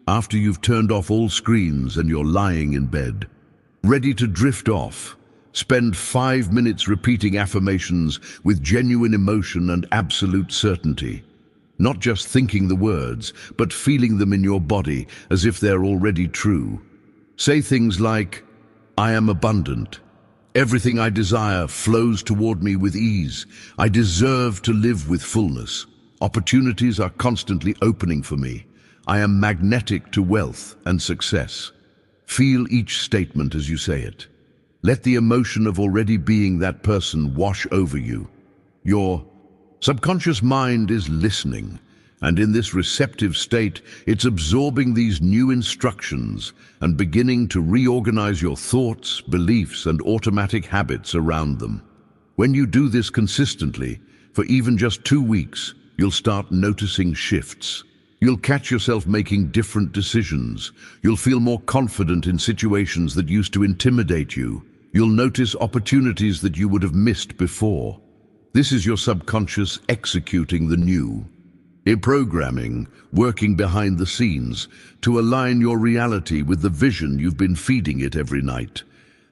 after you've turned off all screens and you're lying in bed, ready to drift off, spend 5 minutes repeating affirmations with genuine emotion and absolute certainty. Not just thinking the words, but feeling them in your body as if they're already true. Say things like, "I am abundant. Everything I desire flows toward me with ease. I deserve to live with fullness. Opportunities are constantly opening for me. I am magnetic to wealth and success." Feel each statement as you say it. Let the emotion of already being that person wash over you. Your subconscious mind is listening, And in this receptive state, it's absorbing these new instructions and beginning to reorganize your thoughts, beliefs, and automatic habits around them. When you do this consistently, for even just 2 weeks, you'll start noticing shifts. You'll catch yourself making different decisions. You'll feel more confident in situations that used to intimidate you. You'll notice opportunities that you would have missed before. This is your subconscious executing the new. Programming, working behind the scenes, to align your reality with the vision you've been feeding it every night.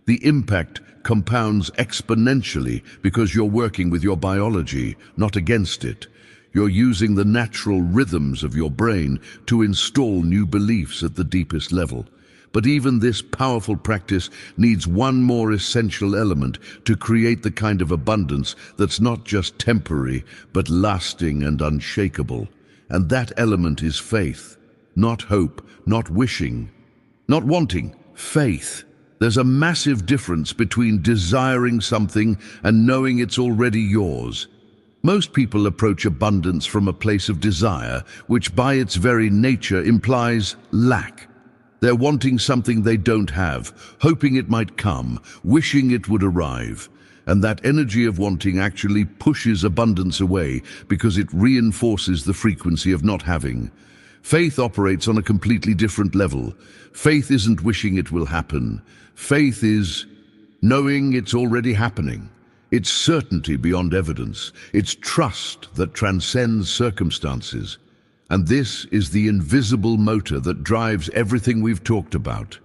The impact compounds exponentially because you're working with your biology, not against it. You're using the natural rhythms of your brain to install new beliefs at the deepest level. But even this powerful practice needs one more essential element to create the kind of abundance that's not just temporary, but lasting and unshakable. And that element is faith. Not hope, not wishing, not wanting, faith. There's a massive difference between desiring something and knowing it's already yours. Most people approach abundance from a place of desire, which by its very nature implies lack. They're wanting something they don't have, hoping it might come, wishing it would arrive. And that energy of wanting actually pushes abundance away because it reinforces the frequency of not having. Faith operates on a completely different level. Faith isn't wishing it will happen. Faith is knowing it's already happening. It's certainty beyond evidence. It's trust that transcends circumstances. And this is the invisible motor that drives everything we've talked about.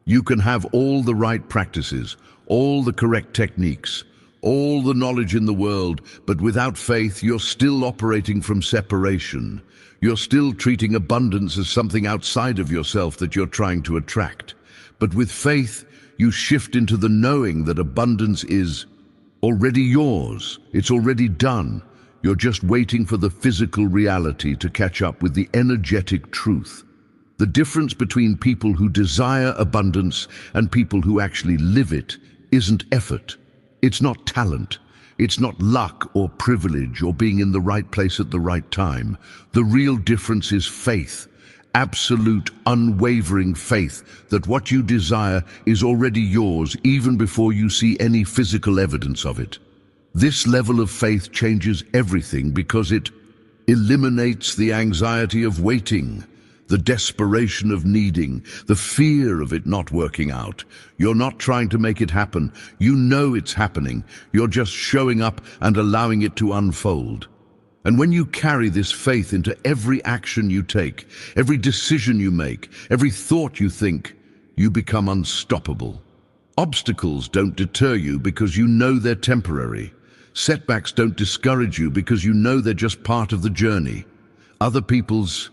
You can have all the right practices, all the correct techniques, all the knowledge in the world, but without faith, you're still operating from separation. You're still treating abundance as something outside of yourself that you're trying to attract. But with faith, you shift into the knowing that abundance is already yours. It's already done. You're just waiting for the physical reality to catch up with the energetic truth. The difference between people who desire abundance and people who actually live it isn't effort. It's not talent. It's not luck or privilege or being in the right place at the right time. The real difference is faith. Absolute, unwavering faith that what you desire is already yours even before you see any physical evidence of it. This level of faith changes everything because it eliminates the anxiety of waiting, the desperation of needing, the fear of it not working out. You're not trying to make it happen. You know it's happening. You're just showing up and allowing it to unfold. And when you carry this faith into every action you take, every decision you make, every thought you think, you become unstoppable. Obstacles don't deter you because you know they're temporary. Setbacks don't discourage you because you know they're just part of the journey. Other people's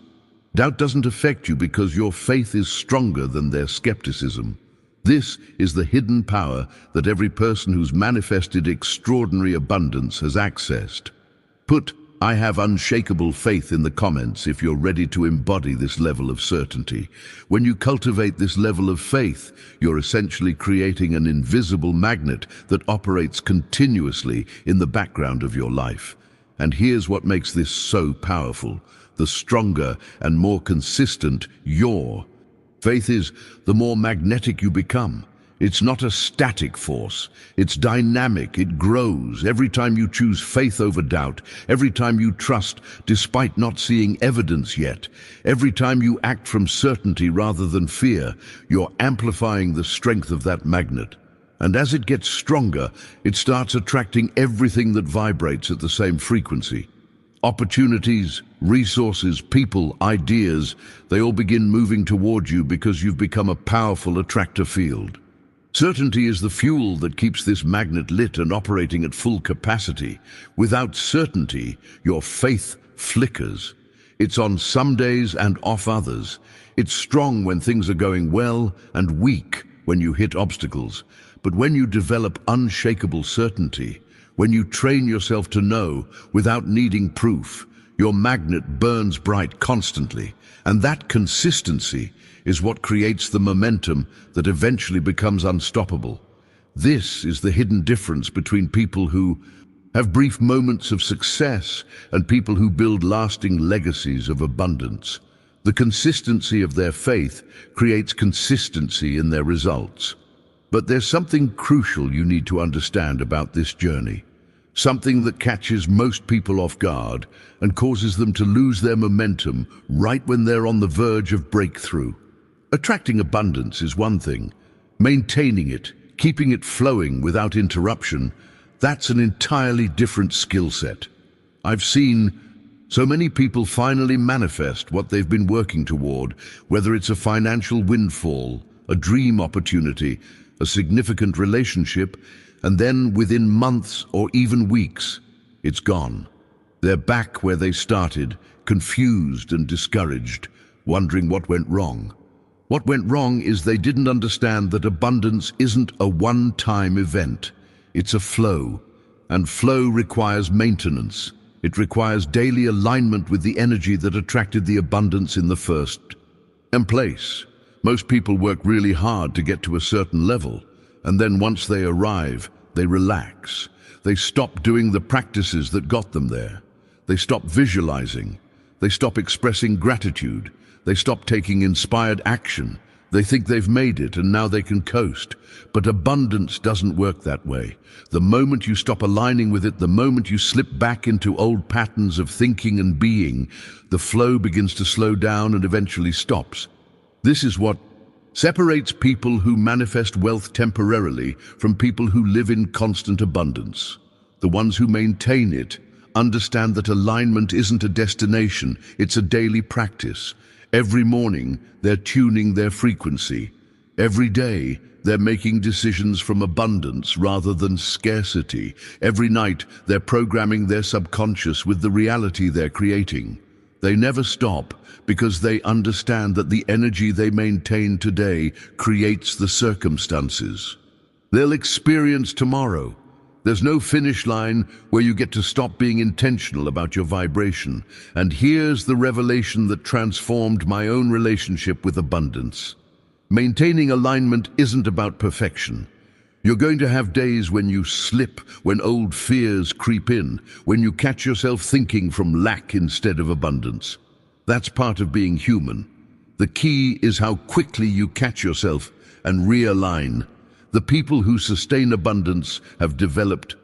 doubt doesn't affect you because your faith is stronger than their skepticism. This is the hidden power that every person who's manifested extraordinary abundance has accessed. Put "I have unshakable faith" in the comments if you're ready to embody this level of certainty. When you cultivate this level of faith, you're essentially creating an invisible magnet that operates continuously in the background of your life. And here's what makes this so powerful. The stronger and more consistent your faith is, the more magnetic you become. It's not a static force. It's dynamic. It grows. Every time you choose faith over doubt, every time you trust despite not seeing evidence yet, every time you act from certainty rather than fear, you're amplifying the strength of that magnet. And as it gets stronger, it starts attracting everything that vibrates at the same frequency. Opportunities, resources, people, ideas, they all begin moving toward you because you've become a powerful attractor field. Certainty is the fuel that keeps this magnet lit and operating at full capacity. Without certainty, your faith flickers. It's on some days and off others. It's strong when things are going well and weak when you hit obstacles. But when you develop unshakable certainty, when you train yourself to know without needing proof, your magnet burns bright constantly. And that consistency is what creates the momentum that eventually becomes unstoppable. This is the hidden difference between people who have brief moments of success, and people who build lasting legacies of abundance. The consistency of their faith creates consistency in their results. But there's something crucial you need to understand about this journey. Something that catches most people off guard and causes them to lose their momentum right when they're on the verge of breakthrough. Attracting abundance is one thing. Maintaining it, keeping it flowing without interruption, that's an entirely different skill set. I've seen so many people finally manifest what they've been working toward, whether it's a financial windfall, a dream opportunity, a significant relationship, and then within months or even weeks, it's gone. They're back where they started, confused and discouraged, wondering what went wrong. What went wrong is they didn't understand that abundance isn't a one-time event. It's a flow, and flow requires maintenance. It requires daily alignment with the energy that attracted the abundance in the first place. Most people work really hard to get to a certain level, and then once they arrive, they relax. They stop doing the practices that got them there. They stop visualizing. They stop expressing gratitude. They stop taking inspired action. They think they've made it and now they can coast. But abundance doesn't work that way. The moment you stop aligning with it, the moment you slip back into old patterns of thinking and being, the flow begins to slow down and eventually stops. This is what separates people who manifest wealth temporarily from people who live in constant abundance. The ones who maintain it understand that alignment isn't a destination, it's a daily practice. Every morning, they're tuning their frequency. Every day, they're making decisions from abundance rather than scarcity. Every night, they're programming their subconscious with the reality they're creating. They never stop because they understand that the energy they maintain today creates the circumstances they'll experience tomorrow. There's no finish line where you get to stop being intentional about your vibration. And here's the revelation that transformed my own relationship with abundance. Maintaining alignment isn't about perfection. You're going to have days when you slip, when old fears creep in, when you catch yourself thinking from lack instead of abundance. That's part of being human. The key is how quickly you catch yourself and realign. The people who sustain abundance have developed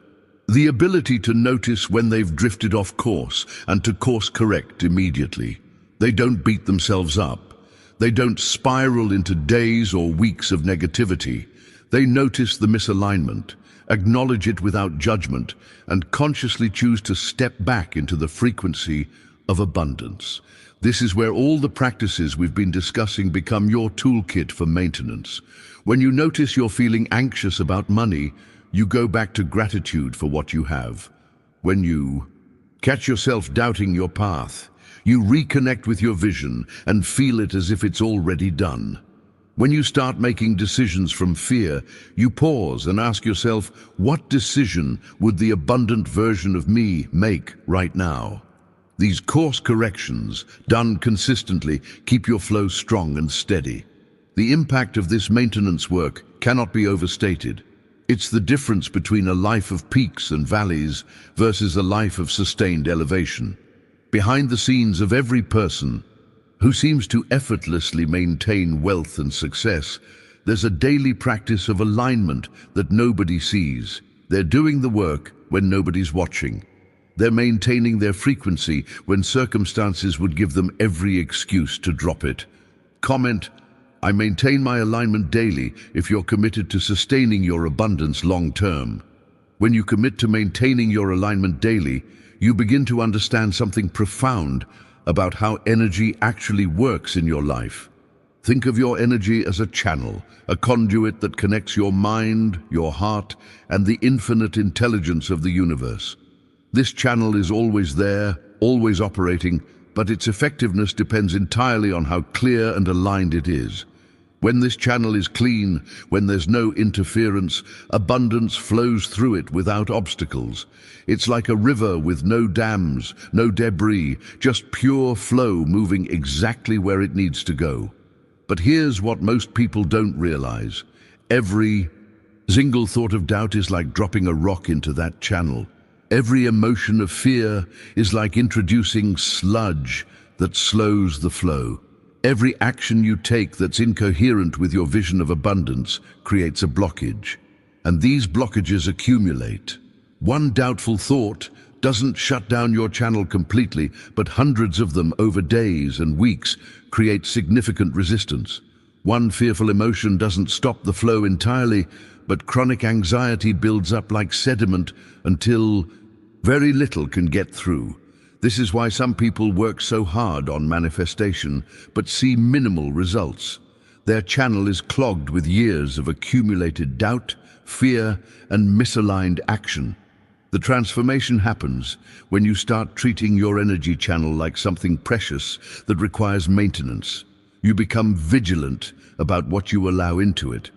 the ability to notice when they've drifted off course and to course correct immediately. They don't beat themselves up. They don't spiral into days or weeks of negativity. They notice the misalignment, acknowledge it without judgment, and consciously choose to step back into the frequency of abundance. This is where all the practices we've been discussing become your toolkit for maintenance. When you notice you're feeling anxious about money, you go back to gratitude for what you have. When you catch yourself doubting your path, you reconnect with your vision and feel it as if it's already done. When you start making decisions from fear, you pause and ask yourself, what decision would the abundant version of me make right now? These course corrections, done consistently, keep your flow strong and steady. The impact of this maintenance work cannot be overstated. It's the difference between a life of peaks and valleys versus a life of sustained elevation. Behind the scenes of every person who seems to effortlessly maintain wealth and success, there's a daily practice of alignment that nobody sees. They're doing the work when nobody's watching. They're maintaining their frequency when circumstances would give them every excuse to drop it. Comment, I maintain my alignment daily if you're committed to sustaining your abundance long term. When you commit to maintaining your alignment daily, you begin to understand something profound about how energy actually works in your life. Think of your energy as a channel, a conduit that connects your mind, your heart, and the infinite intelligence of the universe. This channel is always there, always operating, but its effectiveness depends entirely on how clear and aligned it is. When this channel is clean, when there's no interference, abundance flows through it without obstacles. It's like a river with no dams, no debris, just pure flow moving exactly where it needs to go. But here's what most people don't realize. Every single thought of doubt is like dropping a rock into that channel. Every emotion of fear is like introducing sludge that slows the flow. Every action you take that's incoherent with your vision of abundance creates a blockage. And these blockages accumulate. One doubtful thought doesn't shut down your channel completely, but hundreds of them over days and weeks create significant resistance. One fearful emotion doesn't stop the flow entirely, but chronic anxiety builds up like sediment until very little can get through. This is why some people work so hard on manifestation, but see minimal results. Their channel is clogged with years of accumulated doubt, fear, and misaligned action. The transformation happens when you start treating your energy channel like something precious that requires maintenance. You become vigilant about what you allow into it.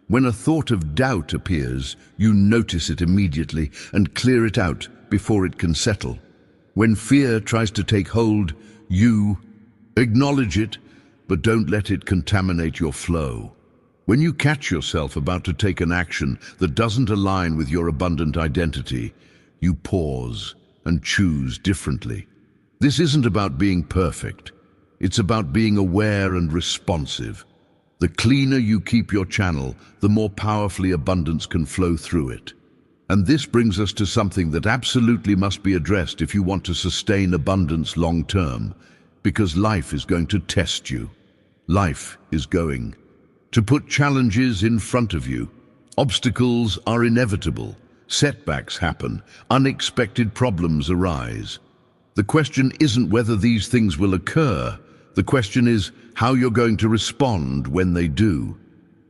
When a thought of doubt appears, you notice it immediately and clear it out before it can settle. When fear tries to take hold, you acknowledge it, but don't let it contaminate your flow. When you catch yourself about to take an action that doesn't align with your abundant identity, you pause and choose differently. This isn't about being perfect. It's about being aware and responsive. The cleaner you keep your channel, the more powerfully abundance can flow through it. And this brings us to something that absolutely must be addressed if you want to sustain abundance long term, because life is going to test you. Life is going to put challenges in front of you. Obstacles are inevitable. Setbacks happen. Unexpected problems arise. The question isn't whether these things will occur. The question is how you're going to respond when they do.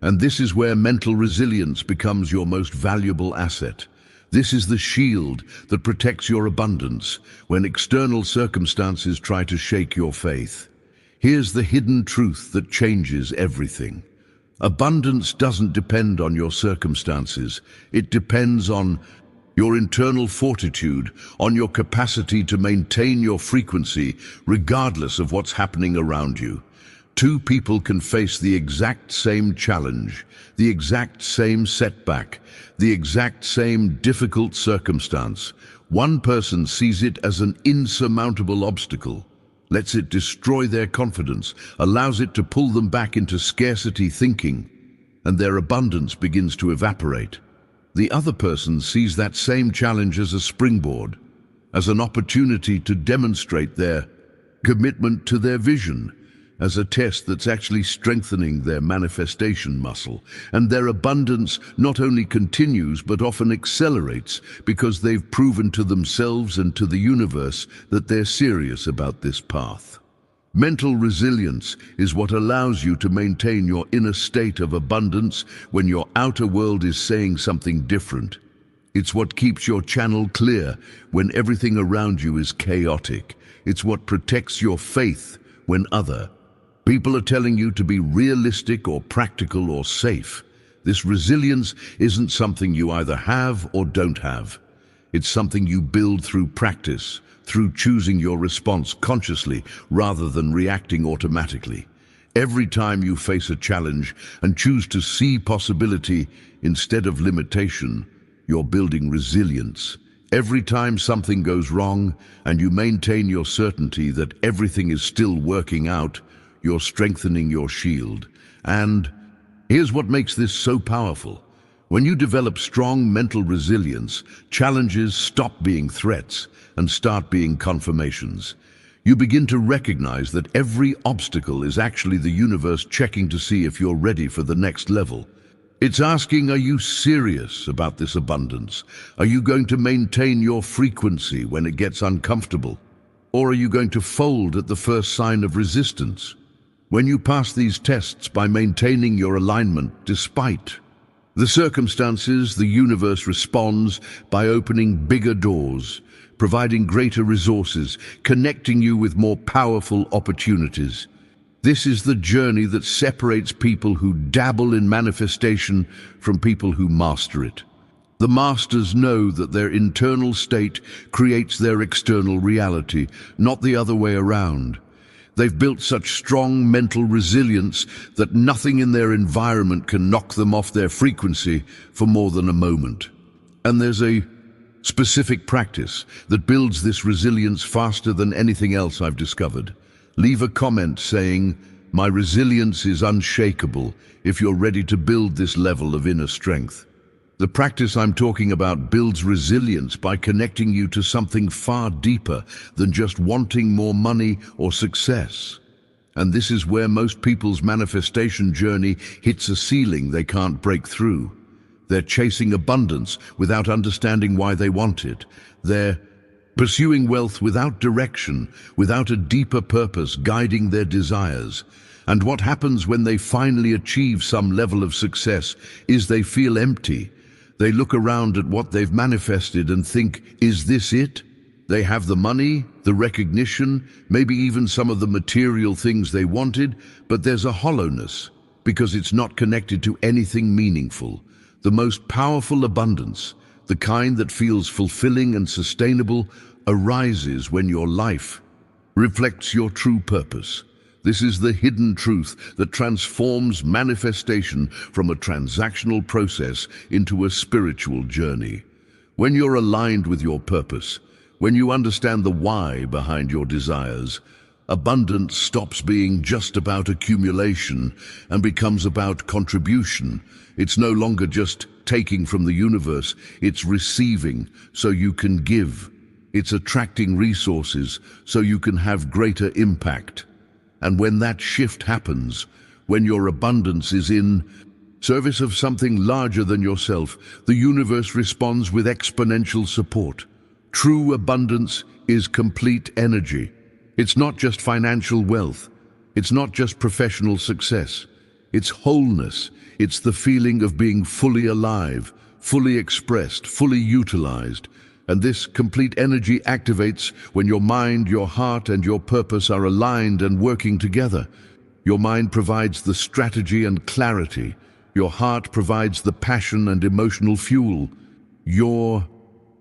And this is where mental resilience becomes your most valuable asset. This is the shield that protects your abundance when external circumstances try to shake your faith. Here's the hidden truth that changes everything. Abundance doesn't depend on your circumstances. It depends on your internal fortitude, on your capacity to maintain your frequency regardless of what's happening around you. Two people can face the exact same challenge, the exact same setback, the exact same difficult circumstance. One person sees it as an insurmountable obstacle, lets it destroy their confidence, allows it to pull them back into scarcity thinking, and their abundance begins to evaporate. The other person sees that same challenge as a springboard, as an opportunity to demonstrate their commitment to their vision, as a test that's actually strengthening their manifestation muscle. And their abundance not only continues but often accelerates because they've proven to themselves and to the universe that they're serious about this path. Mental resilience is what allows you to maintain your inner state of abundance when your outer world is saying something different. It's what keeps your channel clear when everything around you is chaotic. It's what protects your faith when other people are telling you to be realistic or practical or safe. This resilience isn't something you either have or don't have. It's something you build through practice, through choosing your response consciously rather than reacting automatically. Every time you face a challenge and choose to see possibility instead of limitation, you're building resilience. Every time something goes wrong and you maintain your certainty that everything is still working out, you're strengthening your shield. And here's what makes this so powerful. When you develop strong mental resilience, challenges stop being threats and start being confirmations. You begin to recognize that every obstacle is actually the universe checking to see if you're ready for the next level. It's asking, are you serious about this abundance? Are you going to maintain your frequency when it gets uncomfortable? Or are you going to fold at the first sign of resistance? When you pass these tests by maintaining your alignment despite the circumstances, the universe responds by opening bigger doors, providing greater resources, connecting you with more powerful opportunities. This is the journey that separates people who dabble in manifestation from people who master it. The masters know that their internal state creates their external reality, not the other way around. They've built such strong mental resilience that nothing in their environment can knock them off their frequency for more than a moment. And there's a specific practice that builds this resilience faster than anything else I've discovered. Leave a comment saying, "My resilience is unshakable," if you're ready to build this level of inner strength. The practice I'm talking about builds resilience by connecting you to something far deeper than just wanting more money or success. And this is where most people's manifestation journey hits a ceiling they can't break through. They're chasing abundance without understanding why they want it. They're pursuing wealth without direction, without a deeper purpose guiding their desires. And what happens when they finally achieve some level of success is they feel empty. They look around at what they've manifested and think, is this it? They have the money, the recognition, maybe even some of the material things they wanted, but there's a hollowness because it's not connected to anything meaningful. The most powerful abundance, the kind that feels fulfilling and sustainable, arises when your life reflects your true purpose. This is the hidden truth that transforms manifestation from a transactional process into a spiritual journey. When you're aligned with your purpose, when you understand the why behind your desires, abundance stops being just about accumulation and becomes about contribution. It's no longer just taking from the universe, it's receiving so you can give. It's attracting resources so you can have greater impact. And when that shift happens, when your abundance is in service of something larger than yourself, the universe responds with exponential support. True abundance is complete energy. It's not just financial wealth. It's not just professional success. It's wholeness. It's the feeling of being fully alive, fully expressed, fully utilized. And this complete energy activates when your mind, your heart, and your purpose are aligned and working together. Your mind provides the strategy and clarity. Your heart provides the passion and emotional fuel. Your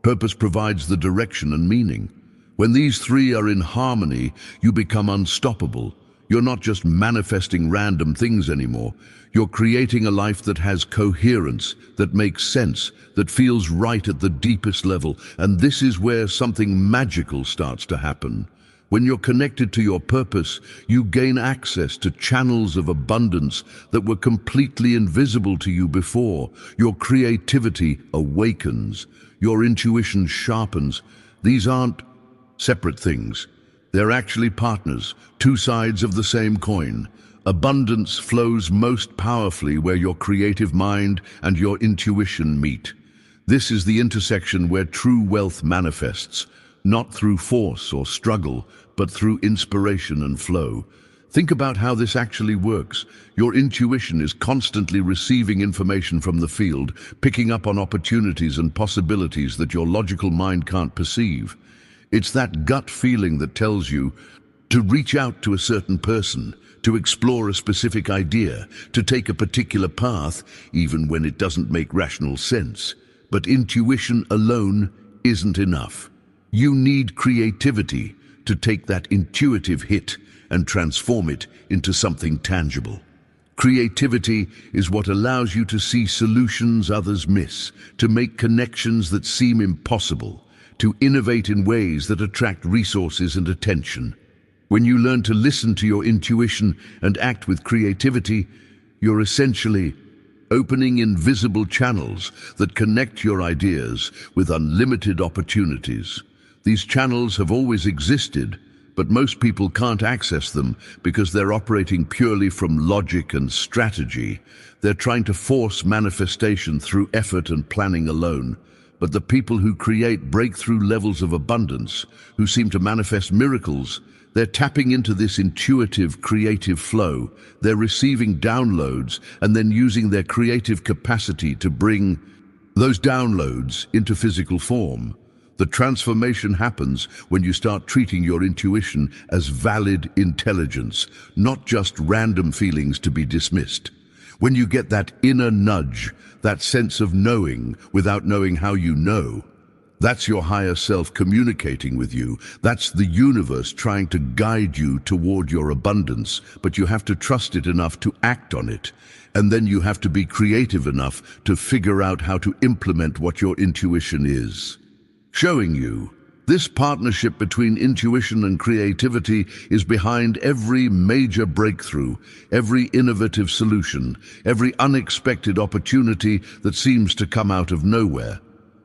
purpose provides the direction and meaning. When these three are in harmony, you become unstoppable. You're not just manifesting random things anymore. You're creating a life that has coherence, that makes sense, that feels right at the deepest level. And this is where something magical starts to happen. When you're connected to your purpose, you gain access to channels of abundance that were completely invisible to you before. Your creativity awakens. Your intuition sharpens. These aren't separate things. They're actually partners, two sides of the same coin. Abundance flows most powerfully where your creative mind and your intuition meet. This is the intersection where true wealth manifests, not through force or struggle, but through inspiration and flow. Think about how this actually works. Your intuition is constantly receiving information from the field, picking up on opportunities and possibilities that your logical mind can't perceive. It's that gut feeling that tells you to reach out to a certain person, to explore a specific idea, to take a particular path, even when it doesn't make rational sense. But intuition alone isn't enough. You need creativity to take that intuitive hit and transform it into something tangible. Creativity is what allows you to see solutions others miss, to make connections that seem impossible, to innovate in ways that attract resources and attention. When you learn to listen to your intuition and act with creativity, you're essentially opening invisible channels that connect your ideas with unlimited opportunities. These channels have always existed, but most people can't access them because they're operating purely from logic and strategy. They're trying to force manifestation through effort and planning alone. But the people who create breakthrough levels of abundance, who seem to manifest miracles, they're tapping into this intuitive, creative flow. They're receiving downloads and then using their creative capacity to bring those downloads into physical form. The transformation happens when you start treating your intuition as valid intelligence, not just random feelings to be dismissed. When you get that inner nudge, that sense of knowing without knowing how you know, that's your higher self communicating with you. That's the universe trying to guide you toward your abundance, but you have to trust it enough to act on it. And then you have to be creative enough to figure out how to implement what your intuition is. showing you this partnership between intuition and creativity is behind every major breakthrough, every innovative solution, every unexpected opportunity that seems to come out of nowhere.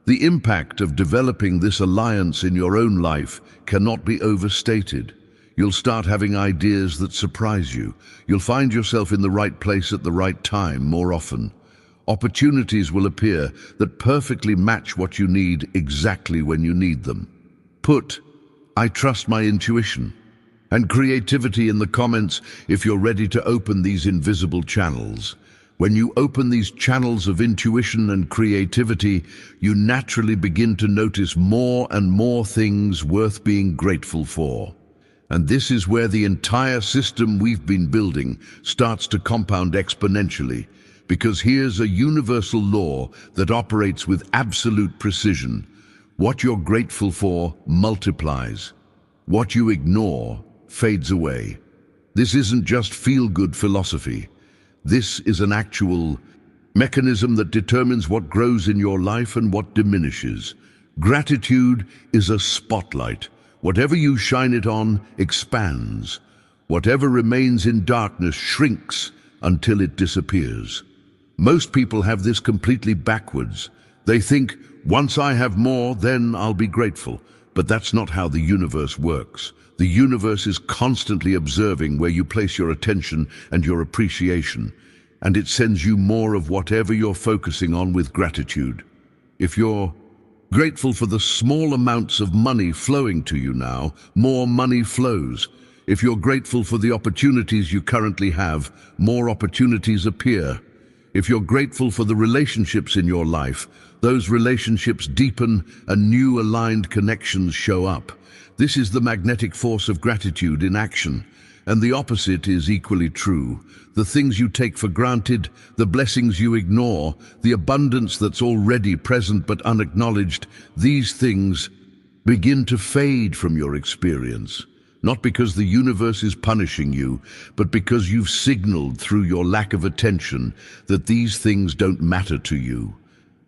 The impact of developing this alliance in your own life cannot be overstated. You'll start having ideas that surprise you. You'll find yourself in the right place at the right time more often. Opportunities will appear that perfectly match what you need exactly when you need them. Put, "I trust my intuition," and creativity in the comments if you're ready to open these invisible channels. When you open these channels of intuition and creativity, you naturally begin to notice more and more things worth being grateful for. And this is where the entire system we've been building starts to compound exponentially, because here's a universal law that operates with absolute precision. What you're grateful for multiplies. What you ignore fades away. This isn't just feel-good philosophy. This is an actual mechanism that determines what grows in your life and what diminishes. Gratitude is a spotlight. Whatever you shine it on expands. Whatever remains in darkness shrinks until it disappears. Most people have this completely backwards. They think, once I have more, then I'll be grateful. But that's not how the universe works. The universe is constantly observing where you place your attention and your appreciation, and it sends you more of whatever you're focusing on with gratitude. If you're grateful for the small amounts of money flowing to you now, more money flows. If you're grateful for the opportunities you currently have, more opportunities appear. If you're grateful for the relationships in your life, those relationships deepen and new aligned connections show up. This is the magnetic force of gratitude in action. And the opposite is equally true. The things you take for granted, the blessings you ignore, the abundance that's already present but unacknowledged, these things begin to fade from your experience. Not because the universe is punishing you, but because you've signaled through your lack of attention that these things don't matter to you.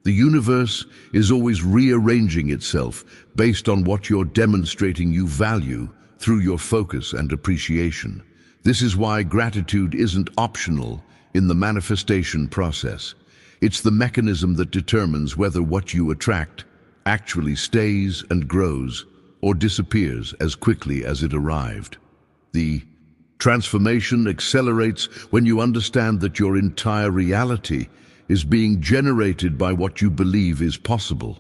The universe is always rearranging itself based on what you're demonstrating you value through your focus and appreciation. This is why gratitude isn't optional in the manifestation process. It's the mechanism that determines whether what you attract actually stays and grows or disappears as quickly as it arrived. The transformation accelerates when you understand that your entire reality is being generated by what you believe is possible.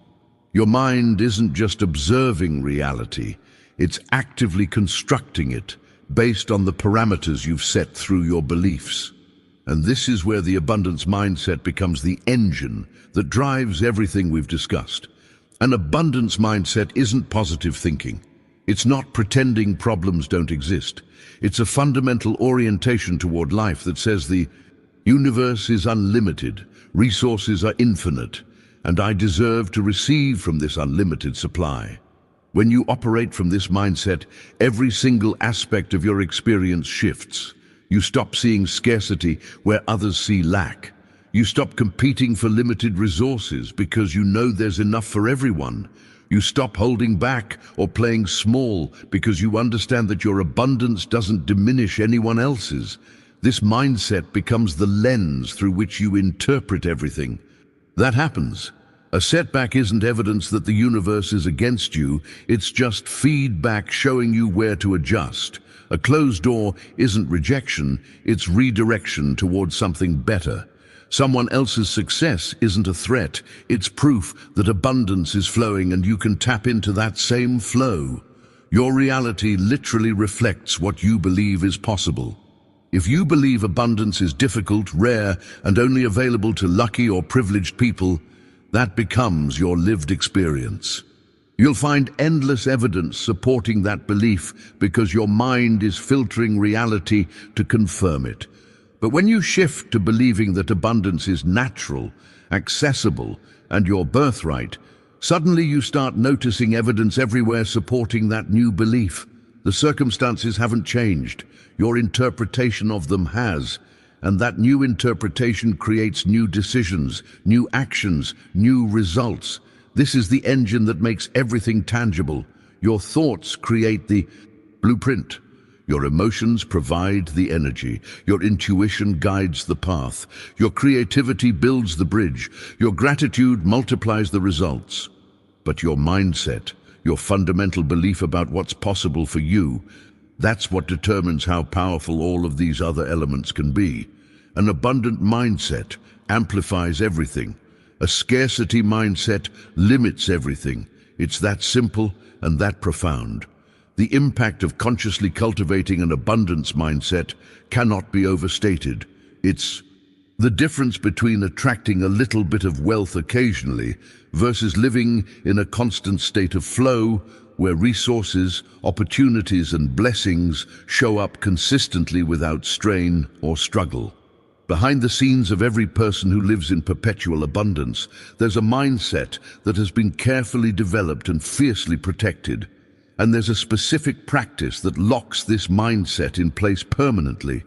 Your mind isn't just observing reality, it's actively constructing it based on the parameters you've set through your beliefs. And this is where the abundance mindset becomes the engine that drives everything we've discussed. An abundance mindset isn't positive thinking. It's not pretending problems don't exist. It's a fundamental orientation toward life that says the universe is unlimited, resources are infinite, and I deserve to receive from this unlimited supply. When you operate from this mindset, every single aspect of your experience shifts. You stop seeing scarcity where others see lack. You stop competing for limited resources because you know there's enough for everyone. You stop holding back or playing small because you understand that your abundance doesn't diminish anyone else's. This mindset becomes the lens through which you interpret everything. That happens. A setback isn't evidence that the universe is against you, it's just feedback showing you where to adjust. A closed door isn't rejection, it's redirection towards something better. Someone else's success isn't a threat, it's proof that abundance is flowing and you can tap into that same flow. Your reality literally reflects what you believe is possible. If you believe abundance is difficult, rare, and only available to lucky or privileged people, that becomes your lived experience. You'll find endless evidence supporting that belief because your mind is filtering reality to confirm it. But when you shift to believing that abundance is natural, accessible, and your birthright, suddenly you start noticing evidence everywhere supporting that new belief. The circumstances haven't changed, your interpretation of them has, and that new interpretation creates new decisions, new actions, new results. This is the engine that makes everything tangible. Your thoughts create the blueprint. Your emotions provide the energy. Your intuition guides the path. Your creativity builds the bridge. Your gratitude multiplies the results. But your mindset, your fundamental belief about what's possible for you, that's what determines how powerful all of these other elements can be. An abundant mindset amplifies everything. A scarcity mindset limits everything. It's that simple and that profound. The impact of consciously cultivating an abundance mindset cannot be overstated. It's the difference between attracting a little bit of wealth occasionally versus living in a constant state of flow where resources, opportunities, and blessings show up consistently without strain or struggle. Behind the scenes of every person who lives in perpetual abundance, there's a mindset that has been carefully developed and fiercely protected. And there's a specific practice that locks this mindset in place permanently.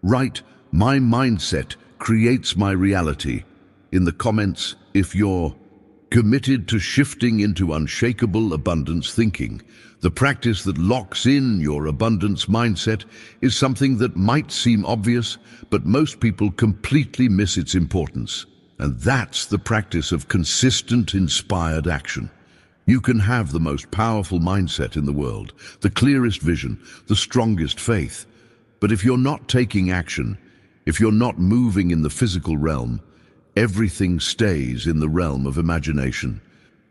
Write, "My mindset creates my reality" in the comments if you're committed to shifting into unshakable abundance thinking. The practice that locks in your abundance mindset is something that might seem obvious, but most people completely miss its importance. And that's the practice of consistent, inspired action. You can have the most powerful mindset in the world, the clearest vision, the strongest faith. But if you're not taking action, if you're not moving in the physical realm, everything stays in the realm of imagination.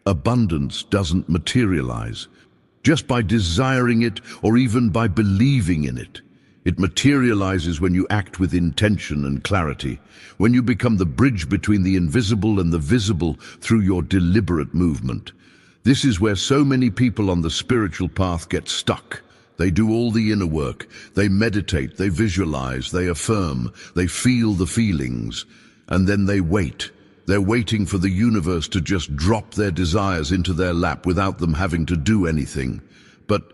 Abundance doesn't materialize just by desiring it or even by believing in it. It materializes when you act with intention and clarity, when you become the bridge between the invisible and the visible through your deliberate movement. This is where so many people on the spiritual path get stuck. They do all the inner work. They meditate, they visualize, they affirm, they feel the feelings, and then they wait. They're waiting for the universe to just drop their desires into their lap without them having to do anything. But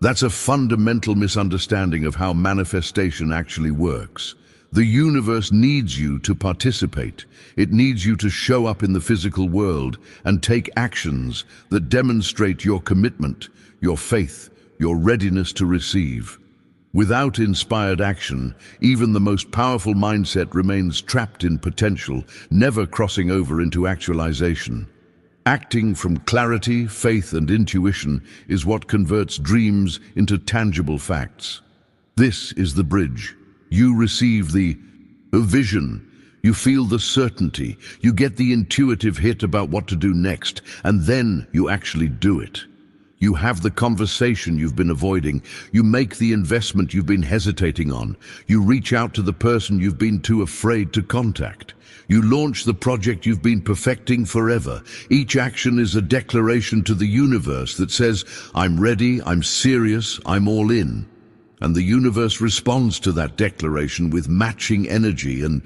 that's a fundamental misunderstanding of how manifestation actually works. The universe needs you to participate. It needs you to show up in the physical world and take actions that demonstrate your commitment, your faith, your readiness to receive. Without inspired action, even the most powerful mindset remains trapped in potential, never crossing over into actualization. Acting from clarity, faith, and intuition is what converts dreams into tangible facts. This is the bridge. You receive the vision. You feel the certainty. You get the intuitive hit about what to do next, and then you actually do it. You have the conversation you've been avoiding. You make the investment you've been hesitating on. You reach out to the person you've been too afraid to contact. You launch the project you've been perfecting forever. Each action is a declaration to the universe that says, "I'm ready, I'm serious, I'm all in." And the universe responds to that declaration with matching energy and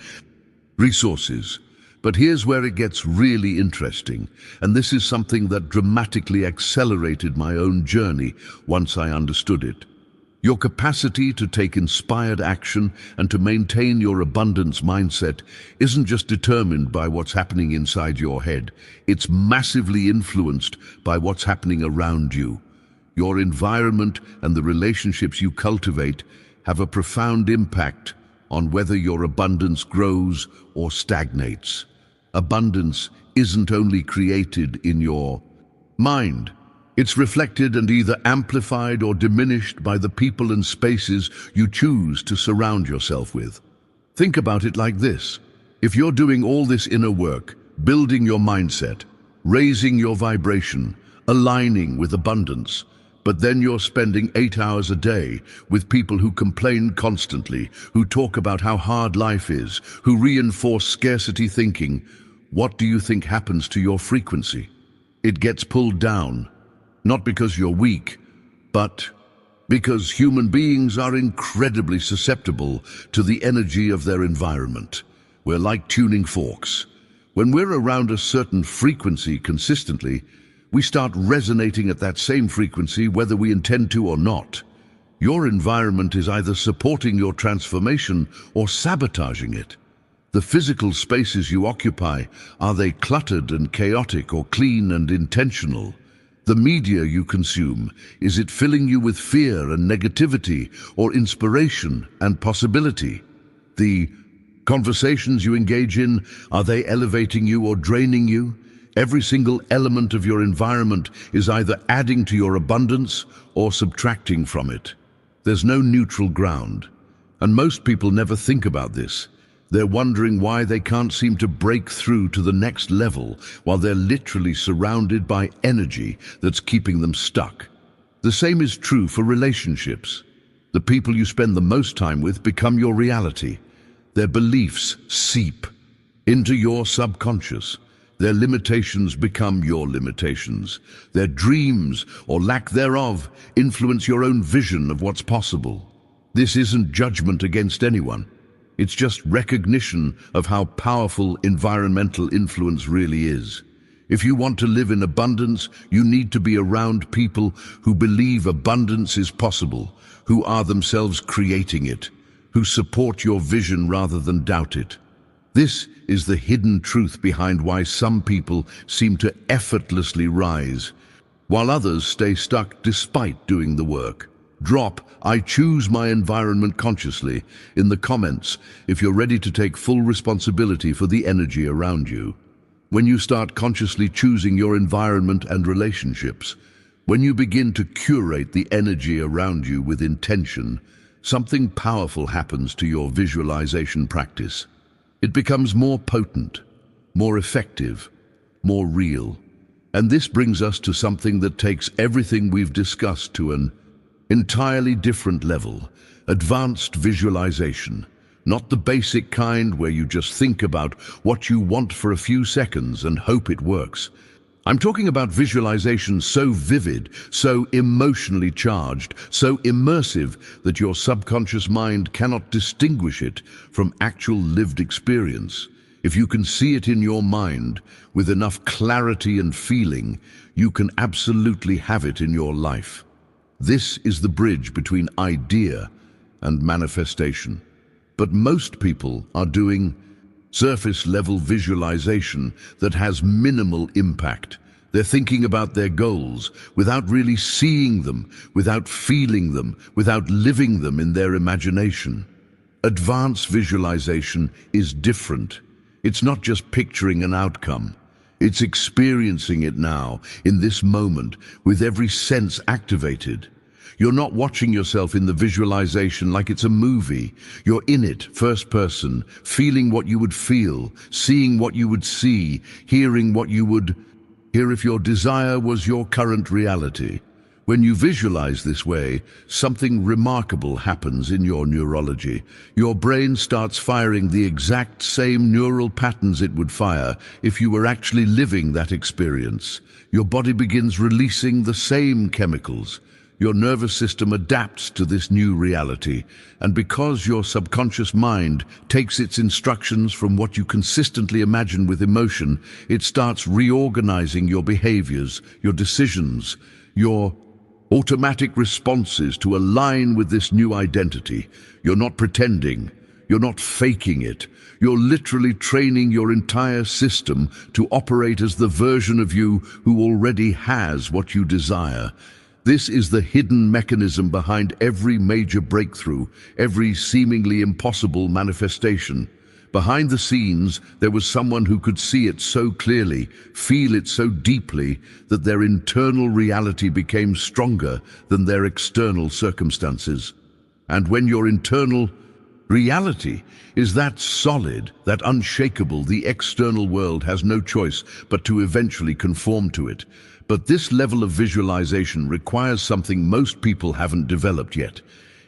resources. But here's where it gets really interesting, and this is something that dramatically accelerated my own journey once I understood it. Your capacity to take inspired action and to maintain your abundance mindset isn't just determined by what's happening inside your head. It's massively influenced by what's happening around you. Your environment and the relationships you cultivate have a profound impact on whether your abundance grows or stagnates. Abundance isn't only created in your mind. It's reflected and either amplified or diminished by the people and spaces you choose to surround yourself with. Think about it like this. If you're doing all this inner work, building your mindset, raising your vibration, aligning with abundance, but then you're spending 8 hours a day with people who complain constantly, who talk about how hard life is, who reinforce scarcity thinking, what do you think happens to your frequency? It gets pulled down, not because you're weak, but because human beings are incredibly susceptible to the energy of their environment. We're like tuning forks. When we're around a certain frequency consistently, we start resonating at that same frequency whether we intend to or not. Your environment is either supporting your transformation or sabotaging it. The physical spaces you occupy, are they cluttered and chaotic or clean and intentional? The media you consume, is it filling you with fear and negativity or inspiration and possibility? The conversations you engage in, are they elevating you or draining you? Every single element of your environment is either adding to your abundance or subtracting from it. There's no neutral ground. And most people never think about this. They're wondering why they can't seem to break through to the next level while they're literally surrounded by energy that's keeping them stuck. The same is true for relationships. The people you spend the most time with become your reality. Their beliefs seep into your subconscious. Their limitations become your limitations. Their dreams, or lack thereof, influence your own vision of what's possible. This isn't judgment against anyone. It's just recognition of how powerful environmental influence really is. If you want to live in abundance, you need to be around people who believe abundance is possible, who are themselves creating it, who support your vision rather than doubt it. This is the hidden truth behind why some people seem to effortlessly rise, while others stay stuck despite doing the work. Drop "I choose my environment consciously" in the comments if you're ready to take full responsibility for the energy around you. When you start consciously choosing your environment and relationships, when you begin to curate the energy around you with intention, something powerful happens to your visualization practice. It becomes more potent, more effective, more real. And this brings us to something that takes everything we've discussed to an entirely different level: advanced visualization. Not the basic kind where you just think about what you want for a few seconds and hope it works. I'm talking about visualization so vivid, so emotionally charged, so immersive that your subconscious mind cannot distinguish it from actual lived experience. If you can see it in your mind with enough clarity and feeling, you can absolutely have it in your life. This is the bridge between idea and manifestation. But most people are doing surface-level visualization that has minimal impact. They're thinking about their goals without really seeing them, without feeling them, without living them in their imagination. Advanced visualization is different. It's not just picturing an outcome. It's experiencing it now, in this moment, with every sense activated. You're not watching yourself in the visualization like it's a movie. You're in it, first person, feeling what you would feel, seeing what you would see, hearing what you would hear if your desire was your current reality. When you visualize this way, something remarkable happens in your neurology. Your brain starts firing the exact same neural patterns it would fire if you were actually living that experience. Your body begins releasing the same chemicals. Your nervous system adapts to this new reality, and because your subconscious mind takes its instructions from what you consistently imagine with emotion, it starts reorganizing your behaviors, your decisions, your automatic responses to align with this new identity. You're not pretending, you're not faking it. You're literally training your entire system to operate as the version of you who already has what you desire. This is the hidden mechanism behind every major breakthrough, every seemingly impossible manifestation. Behind the scenes, there was someone who could see it so clearly, feel it so deeply, that their internal reality became stronger than their external circumstances. And when your internal reality is that solid, that unshakable, the external world has no choice but to eventually conform to it. But this level of visualization requires something most people haven't developed yet.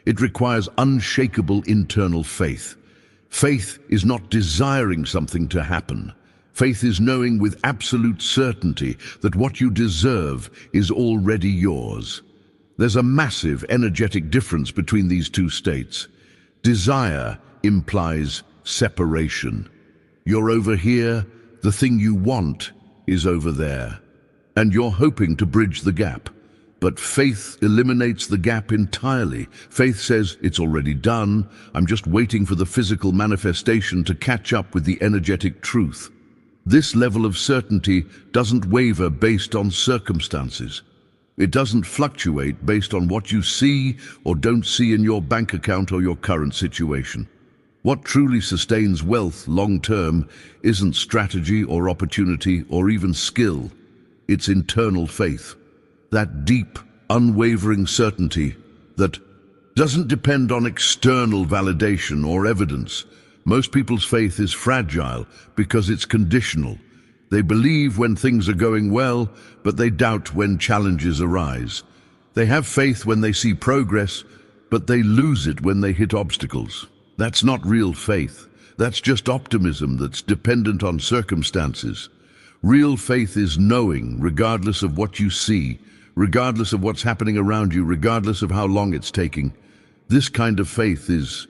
It requires unshakable internal faith. Faith is not desiring something to happen. Faith is knowing with absolute certainty that what you deserve is already yours. There's a massive energetic difference between these two states. Desire implies separation. You're over here, the thing you want is over there, and you're hoping to bridge the gap. But faith eliminates the gap entirely. Faith says, it's already done, I'm just waiting for the physical manifestation to catch up with the energetic truth. This level of certainty doesn't waver based on circumstances. It doesn't fluctuate based on what you see or don't see in your bank account or your current situation. What truly sustains wealth long-term isn't strategy or opportunity or even skill. It's internal faith. That deep, unwavering certainty that doesn't depend on external validation or evidence. Most people's faith is fragile because it's conditional. They believe when things are going well, but they doubt when challenges arise. They have faith when they see progress, but they lose it when they hit obstacles. That's not real faith. That's just optimism that's dependent on circumstances. Real faith is knowing, regardless of what you see, regardless of what's happening around you, regardless of how long it's taking. This kind of faith is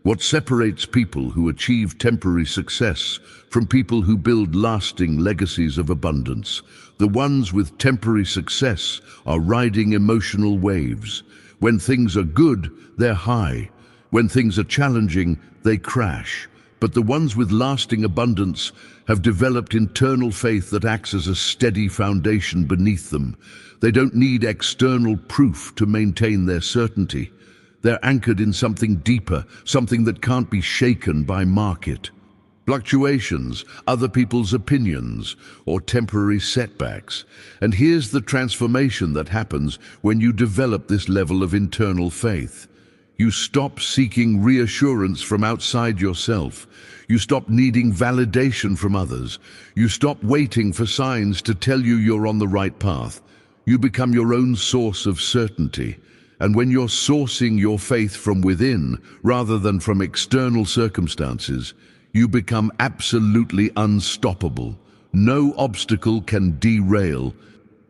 what separates people who achieve temporary success from people who build lasting legacies of abundance. The ones with temporary success are riding emotional waves. When things are good, they're high. When things are challenging, they crash. But the ones with lasting abundance have developed internal faith that acts as a steady foundation beneath them. They don't need external proof to maintain their certainty. They're anchored in something deeper, something that can't be shaken by market fluctuations, other people's opinions, or temporary setbacks. And here's the transformation that happens when you develop this level of internal faith. You stop seeking reassurance from outside yourself. You stop needing validation from others. You stop waiting for signs to tell you you're on the right path. You become your own source of certainty. And when you're sourcing your faith from within, rather than from external circumstances, you become absolutely unstoppable. No obstacle can derail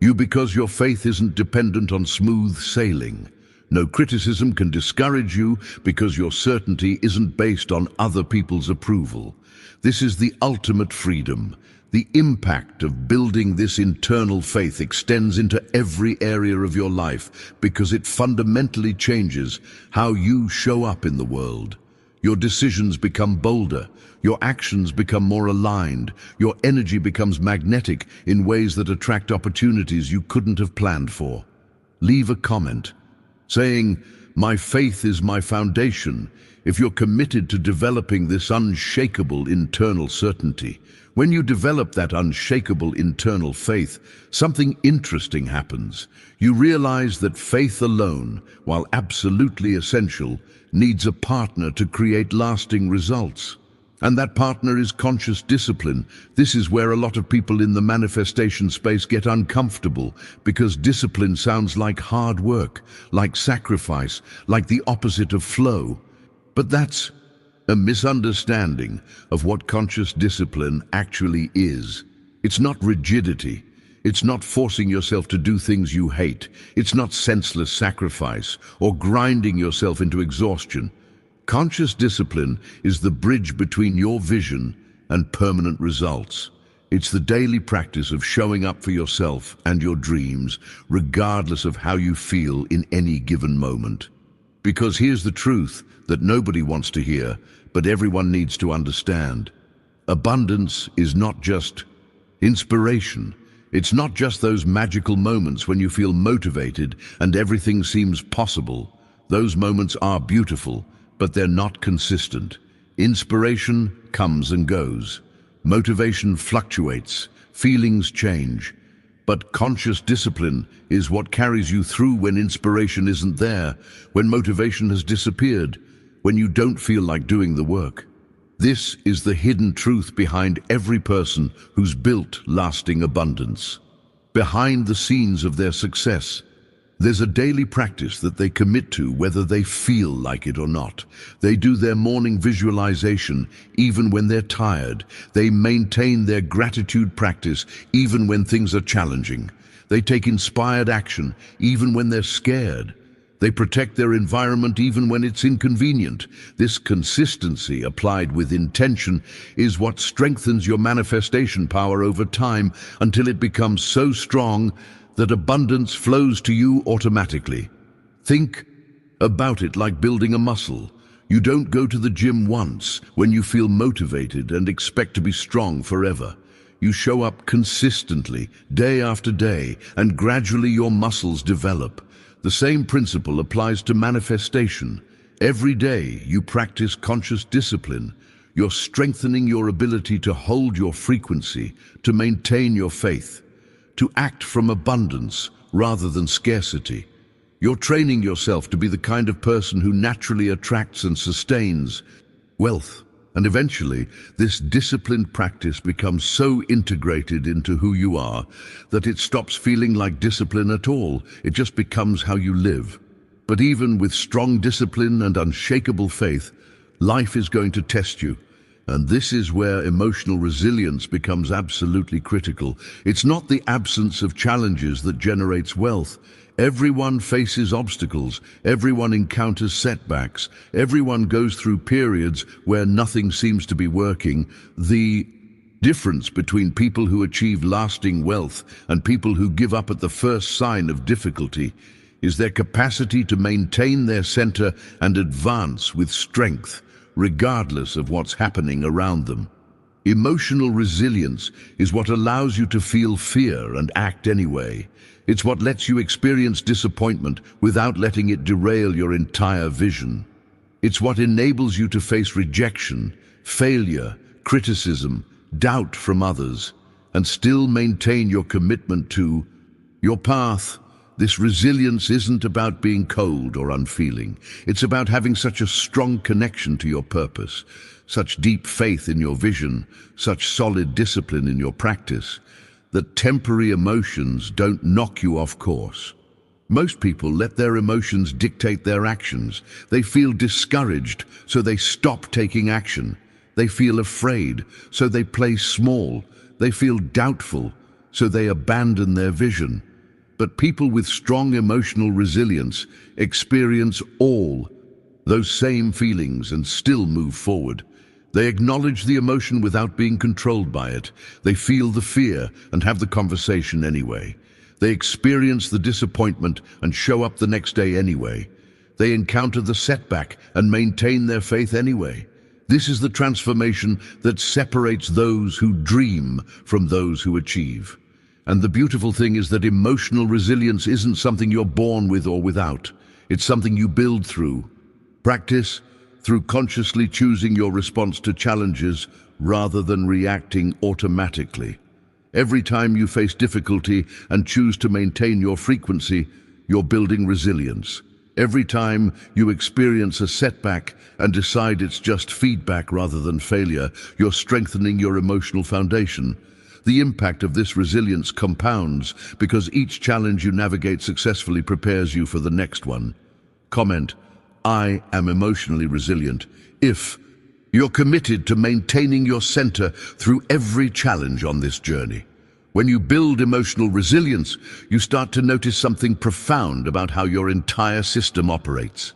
you because your faith isn't dependent on smooth sailing. No criticism can discourage you because your certainty isn't based on other people's approval. This is the ultimate freedom. The impact of building this internal faith extends into every area of your life because it fundamentally changes how you show up in the world. Your decisions become bolder, your actions become more aligned, your energy becomes magnetic in ways that attract opportunities you couldn't have planned for. Leave a comment saying, "My faith is my foundation," if you're committed to developing this unshakable internal certainty. When you develop that unshakable internal faith, something interesting happens. You realize that faith alone, while absolutely essential, needs a partner to create lasting results. And that partner is conscious discipline. This is where a lot of people in the manifestation space get uncomfortable because discipline sounds like hard work, like sacrifice, like the opposite of flow. But that's a misunderstanding of what conscious discipline actually is. It's not rigidity. It's not forcing yourself to do things you hate. It's not senseless sacrifice or grinding yourself into exhaustion. Conscious discipline is the bridge between your vision and permanent results. It's the daily practice of showing up for yourself and your dreams, regardless of how you feel in any given moment. Because here's the truth that nobody wants to hear, but everyone needs to understand. Abundance is not just inspiration. It's not just those magical moments when you feel motivated and everything seems possible. Those moments are beautiful, but they're not consistent. Inspiration comes and goes. Motivation fluctuates. Feelings change. But conscious discipline is what carries you through when inspiration isn't there, when motivation has disappeared, when you don't feel like doing the work. This is the hidden truth behind every person who's built lasting abundance. Behind the scenes of their success, there's a daily practice that they commit to whether they feel like it or not. They do their morning visualization even when they're tired. They maintain their gratitude practice even when things are challenging. They take inspired action even when they're scared. They protect their environment even when it's inconvenient. This consistency applied with intention is what strengthens your manifestation power over time until it becomes so strong that abundance flows to you automatically. Think about it like building a muscle. You don't go to the gym once when you feel motivated and expect to be strong forever. You show up consistently, day after day, and gradually your muscles develop. The same principle applies to manifestation. Every day you practice conscious discipline. You're strengthening your ability to hold your frequency, to maintain your faith, to act from abundance rather than scarcity. You're training yourself to be the kind of person who naturally attracts and sustains wealth. And eventually, this disciplined practice becomes so integrated into who you are that it stops feeling like discipline at all. It just becomes how you live. But even with strong discipline and unshakable faith, life is going to test you. And this is where emotional resilience becomes absolutely critical. It's not the absence of challenges that generates wealth. Everyone faces obstacles, everyone encounters setbacks, everyone goes through periods where nothing seems to be working. The difference between people who achieve lasting wealth and people who give up at the first sign of difficulty is their capacity to maintain their center and advance with strength, regardless of what's happening around them. Emotional resilience is what allows you to feel fear and act anyway. It's what lets you experience disappointment without letting it derail your entire vision. It's what enables you to face rejection, failure, criticism, doubt from others, and still maintain your commitment to your path. This resilience isn't about being cold or unfeeling. It's about having such a strong connection to your purpose, such deep faith in your vision, such solid discipline in your practice, that temporary emotions don't knock you off course. Most people let their emotions dictate their actions. They feel discouraged, so they stop taking action. They feel afraid, so they play small. They feel doubtful, so they abandon their vision. But people with strong emotional resilience experience all those same feelings and still move forward. They acknowledge the emotion without being controlled by it. They feel the fear and have the conversation anyway. They experience the disappointment and show up the next day anyway. They encounter the setback and maintain their faith anyway. This is the transformation that separates those who dream from those who achieve. And the beautiful thing is that emotional resilience isn't something you're born with or without. It's something you build through practice, through consciously choosing your response to challenges rather than reacting automatically. Every time you face difficulty and choose to maintain your frequency, you're building resilience. Every time you experience a setback and decide it's just feedback rather than failure, you're strengthening your emotional foundation. The impact of this resilience compounds because each challenge you navigate successfully prepares you for the next one. Comment, I am emotionally resilient if you're committed to maintaining your center through every challenge on this journey. When you build emotional resilience, you start to notice something profound about how your entire system operates.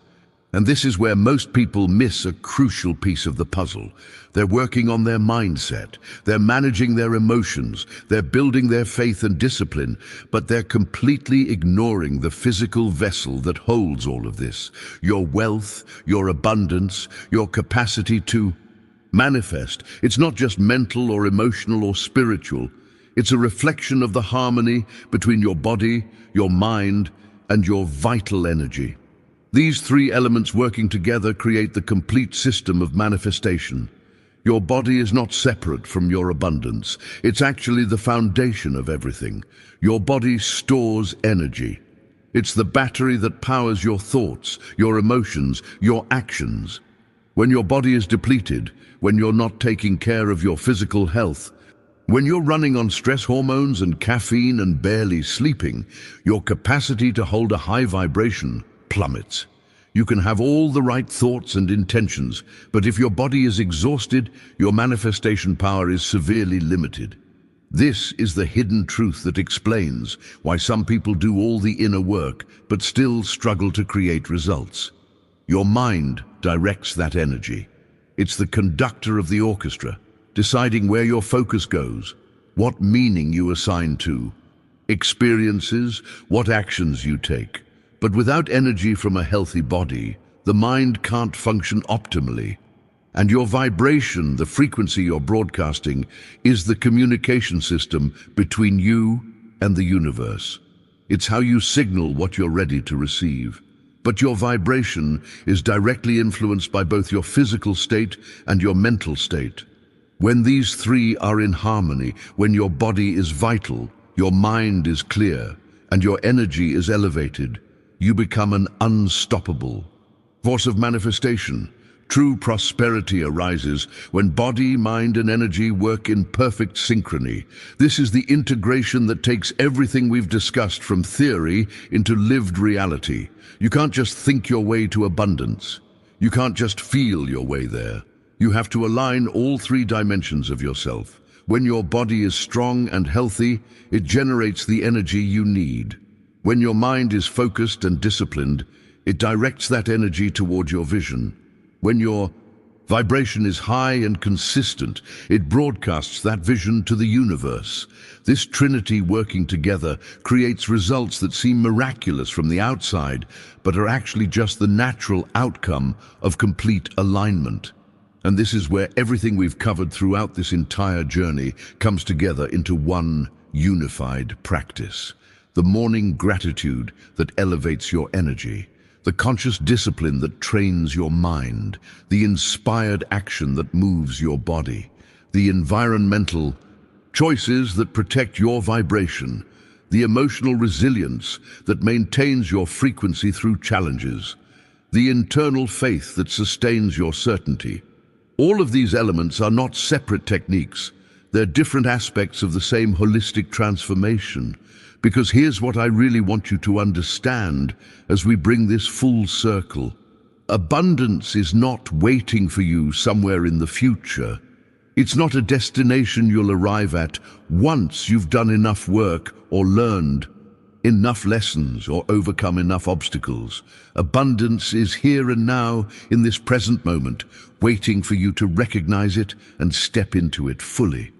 And this is where most people miss a crucial piece of the puzzle. They're working on their mindset, they're managing their emotions, they're building their faith and discipline, but they're completely ignoring the physical vessel that holds all of this. Your wealth, your abundance, your capacity to manifest. It's not just mental or emotional or spiritual. It's a reflection of the harmony between your body, your mind, and your vital energy. These three elements working together create the complete system of manifestation. Your body is not separate from your abundance. It's actually the foundation of everything. Your body stores energy. It's the battery that powers your thoughts, your emotions, your actions. When your body is depleted, when you're not taking care of your physical health, when you're running on stress hormones and caffeine and barely sleeping, your capacity to hold a high vibration plummets. You can have all the right thoughts and intentions, but if your body is exhausted, your manifestation power is severely limited. This is the hidden truth that explains why some people do all the inner work, but still struggle to create results. Your mind directs that energy. It's the conductor of the orchestra, deciding where your focus goes, what meaning you assign to experiences, what actions you take. But without energy from a healthy body, the mind can't function optimally. And your vibration, the frequency you're broadcasting, is the communication system between you and the universe. It's how you signal what you're ready to receive. But your vibration is directly influenced by both your physical state and your mental state. When these three are in harmony, when your body is vital, your mind is clear, and your energy is elevated, you become an unstoppable force of manifestation. True prosperity arises when body, mind, and energy work in perfect synchrony. This is the integration that takes everything we've discussed from theory into lived reality. You can't just think your way to abundance. You can't just feel your way there. You have to align all three dimensions of yourself. When your body is strong and healthy, it generates the energy you need. When your mind is focused and disciplined, it directs that energy toward your vision. When your vibration is high and consistent, it broadcasts that vision to the universe. This trinity working together creates results that seem miraculous from the outside, but are actually just the natural outcome of complete alignment. And this is where everything we've covered throughout this entire journey comes together into one unified practice. The morning gratitude that elevates your energy, the conscious discipline that trains your mind, the inspired action that moves your body, the environmental choices that protect your vibration, the emotional resilience that maintains your frequency through challenges, the internal faith that sustains your certainty. All of these elements are not separate techniques. They're different aspects of the same holistic transformation. Because here's what I really want you to understand as we bring this full circle. Abundance is not waiting for you somewhere in the future. It's not a destination you'll arrive at once you've done enough work or learned enough lessons or overcome enough obstacles. Abundance is here and now in this present moment, waiting for you to recognize it and step into it fully.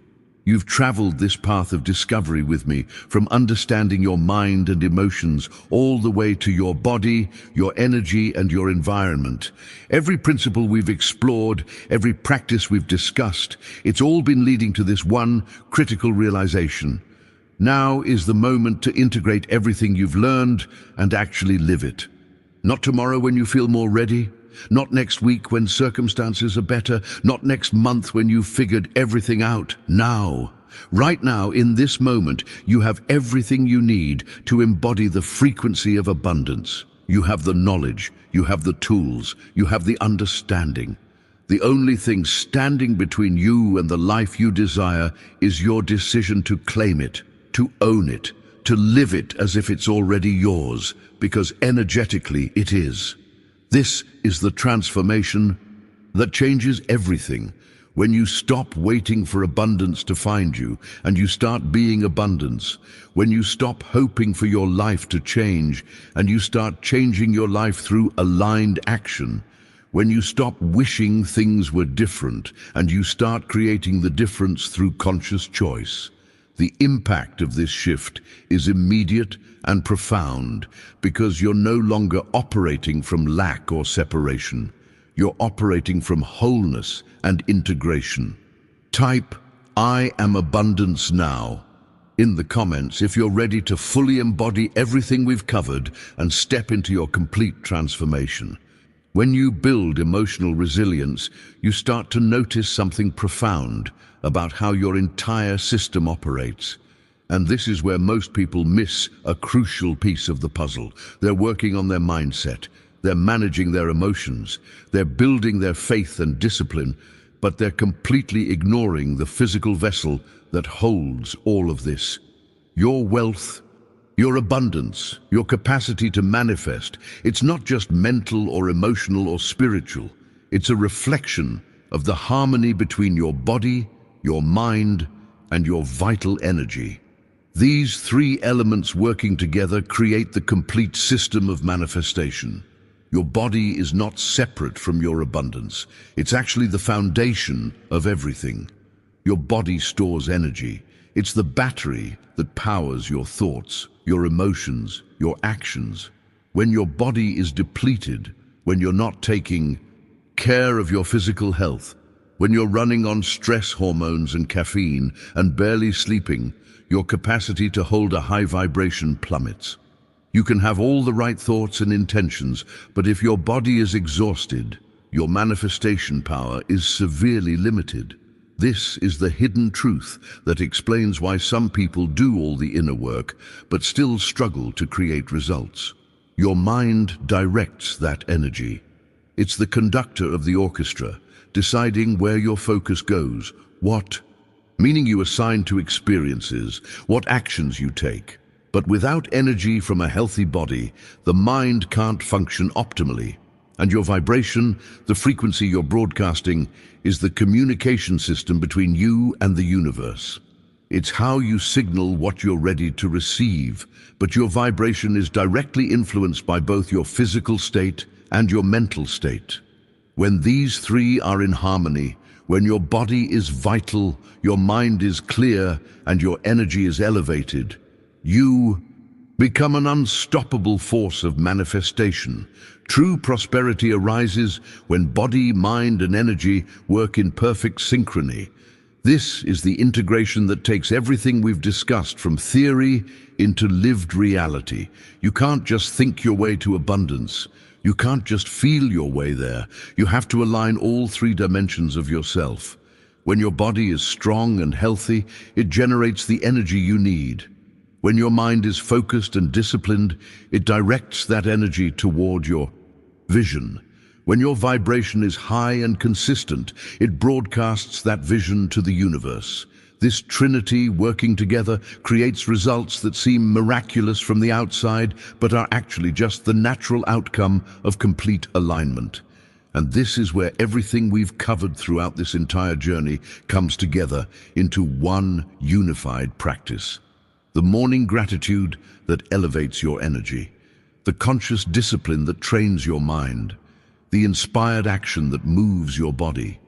You've traveled this path of discovery with me, from understanding your mind and emotions all the way to your body, your energy, and your environment. Every principle we've explored, every practice we've discussed, it's all been leading to this one critical realization. Now is the moment to integrate everything you've learned and actually live it. Not tomorrow when you feel more ready, not next week when circumstances are better, not next month when you've figured everything out. Now, right now, in this moment, you have everything you need to embody the frequency of abundance. You have the knowledge, you have the tools, you have the understanding. The only thing standing between you and the life you desire is your decision to claim it, to own it, to live it as if it's already yours, because energetically it is. This is the transformation that changes everything. When you stop waiting for abundance to find you and you start being abundance, when you stop hoping for your life to change and you start changing your life through aligned action, when you stop wishing things were different and you start creating the difference through conscious choice, the impact of this shift is immediate and profound because you're no longer operating from lack or separation. You're operating from wholeness and integration. Type, "I am abundance now," in the comments if you're ready to fully embody everything we've covered and step into your complete transformation. When you build emotional resilience, you start to notice something profound about how your entire system operates. And this is where most people miss a crucial piece of the puzzle. They're working on their mindset, they're managing their emotions, they're building their faith and discipline, but they're completely ignoring the physical vessel that holds all of this. Your wealth, your abundance, your capacity to manifest, it's not just mental or emotional or spiritual. It's a reflection of the harmony between your body, your mind, and your vital energy. These three elements working together create the complete system of manifestation. Your body is not separate from your abundance. It's actually the foundation of everything. Your body stores energy. It's the battery that powers your thoughts, your emotions, your actions. When your body is depleted, when you're not taking care of your physical health, when you're running on stress hormones and caffeine and barely sleeping, your capacity to hold a high vibration plummets. You can have all the right thoughts and intentions, but if your body is exhausted, your manifestation power is severely limited. This is the hidden truth that explains why some people do all the inner work, but still struggle to create results. Your mind directs that energy. It's the conductor of the orchestra, deciding where your focus goes, what meaning you assign to experiences, what actions you take. But without energy from a healthy body, the mind can't function optimally. And your vibration, the frequency you're broadcasting, is the communication system between you and the universe. It's how you signal what you're ready to receive, but your vibration is directly influenced by both your physical state and your mental state. When these three are in harmony, when your body is vital, your mind is clear, and your energy is elevated, you become an unstoppable force of manifestation. True prosperity arises when body, mind, and energy work in perfect synchrony. This is the integration that takes everything we've discussed from theory into lived reality. You can't just think your way to abundance. You can't just feel your way there. You have to align all three dimensions of yourself. When your body is strong and healthy, it generates the energy you need. When your mind is focused and disciplined, it directs that energy toward your vision. When your vibration is high and consistent, it broadcasts that vision to the universe. This trinity working together creates results that seem miraculous from the outside, but are actually just the natural outcome of complete alignment. And this is where everything we've covered throughout this entire journey comes together into one unified practice. The morning gratitude that elevates your energy, the conscious discipline that trains your mind, the inspired action that moves your body,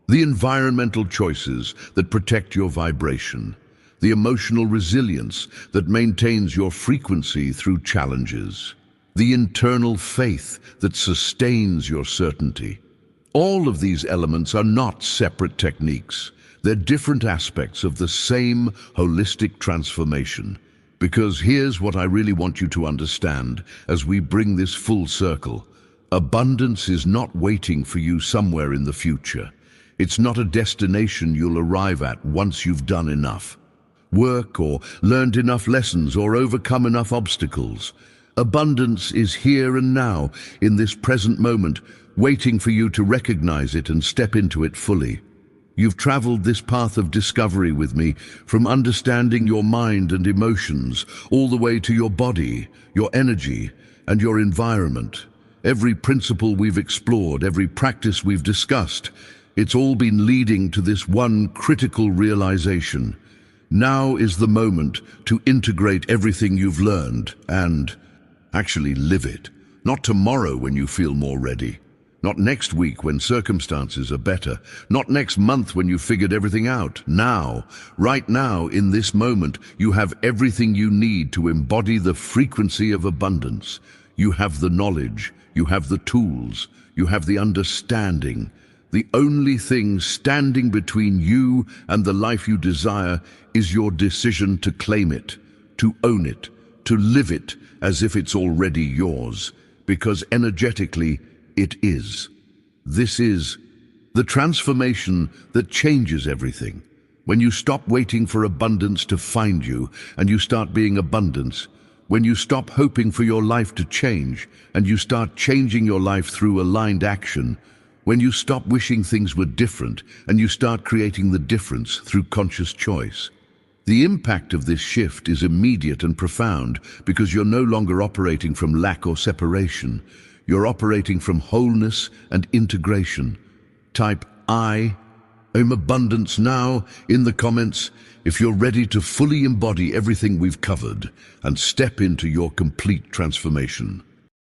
the environmental choices that protect your vibration, the emotional resilience that maintains your frequency through challenges, the internal faith that sustains your certainty. All of these elements are not separate techniques. They're different aspects of the same holistic transformation. Because here's what I really want you to understand as we bring this full circle. Abundance is not waiting for you somewhere in the future. It's not a destination you'll arrive at once you've done enough work or learned enough lessons or overcome enough obstacles. Abundance is here and now, in this present moment, waiting for you to recognize it and step into it fully. You've traveled this path of discovery with me, from understanding your mind and emotions, all the way to your body, your energy, and your environment. Every principle we've explored, every practice we've discussed, it's all been leading to this one critical realization. Now is the moment to integrate everything you've learned and actually live it. Not tomorrow when you feel more ready. Not next week when circumstances are better. Not next month when you've figured everything out. Now, right now, in this moment, you have everything you need to embody the frequency of abundance. You have the knowledge, you have the tools, you have the understanding. The only thing standing between you and the life you desire is your decision to claim it, to own it, to live it as if it's already yours, because energetically, it is. This is the transformation that changes everything. When you stop waiting for abundance to find you and you start being abundance, when you stop hoping for your life to change and you start changing your life through aligned action, when you stop wishing things were different and you start creating the difference through conscious choice. The impact of this shift is immediate and profound because you're no longer operating from lack or separation. You're operating from wholeness and integration. Type I am abundance now in the comments if you're ready to fully embody everything we've covered and step into your complete transformation.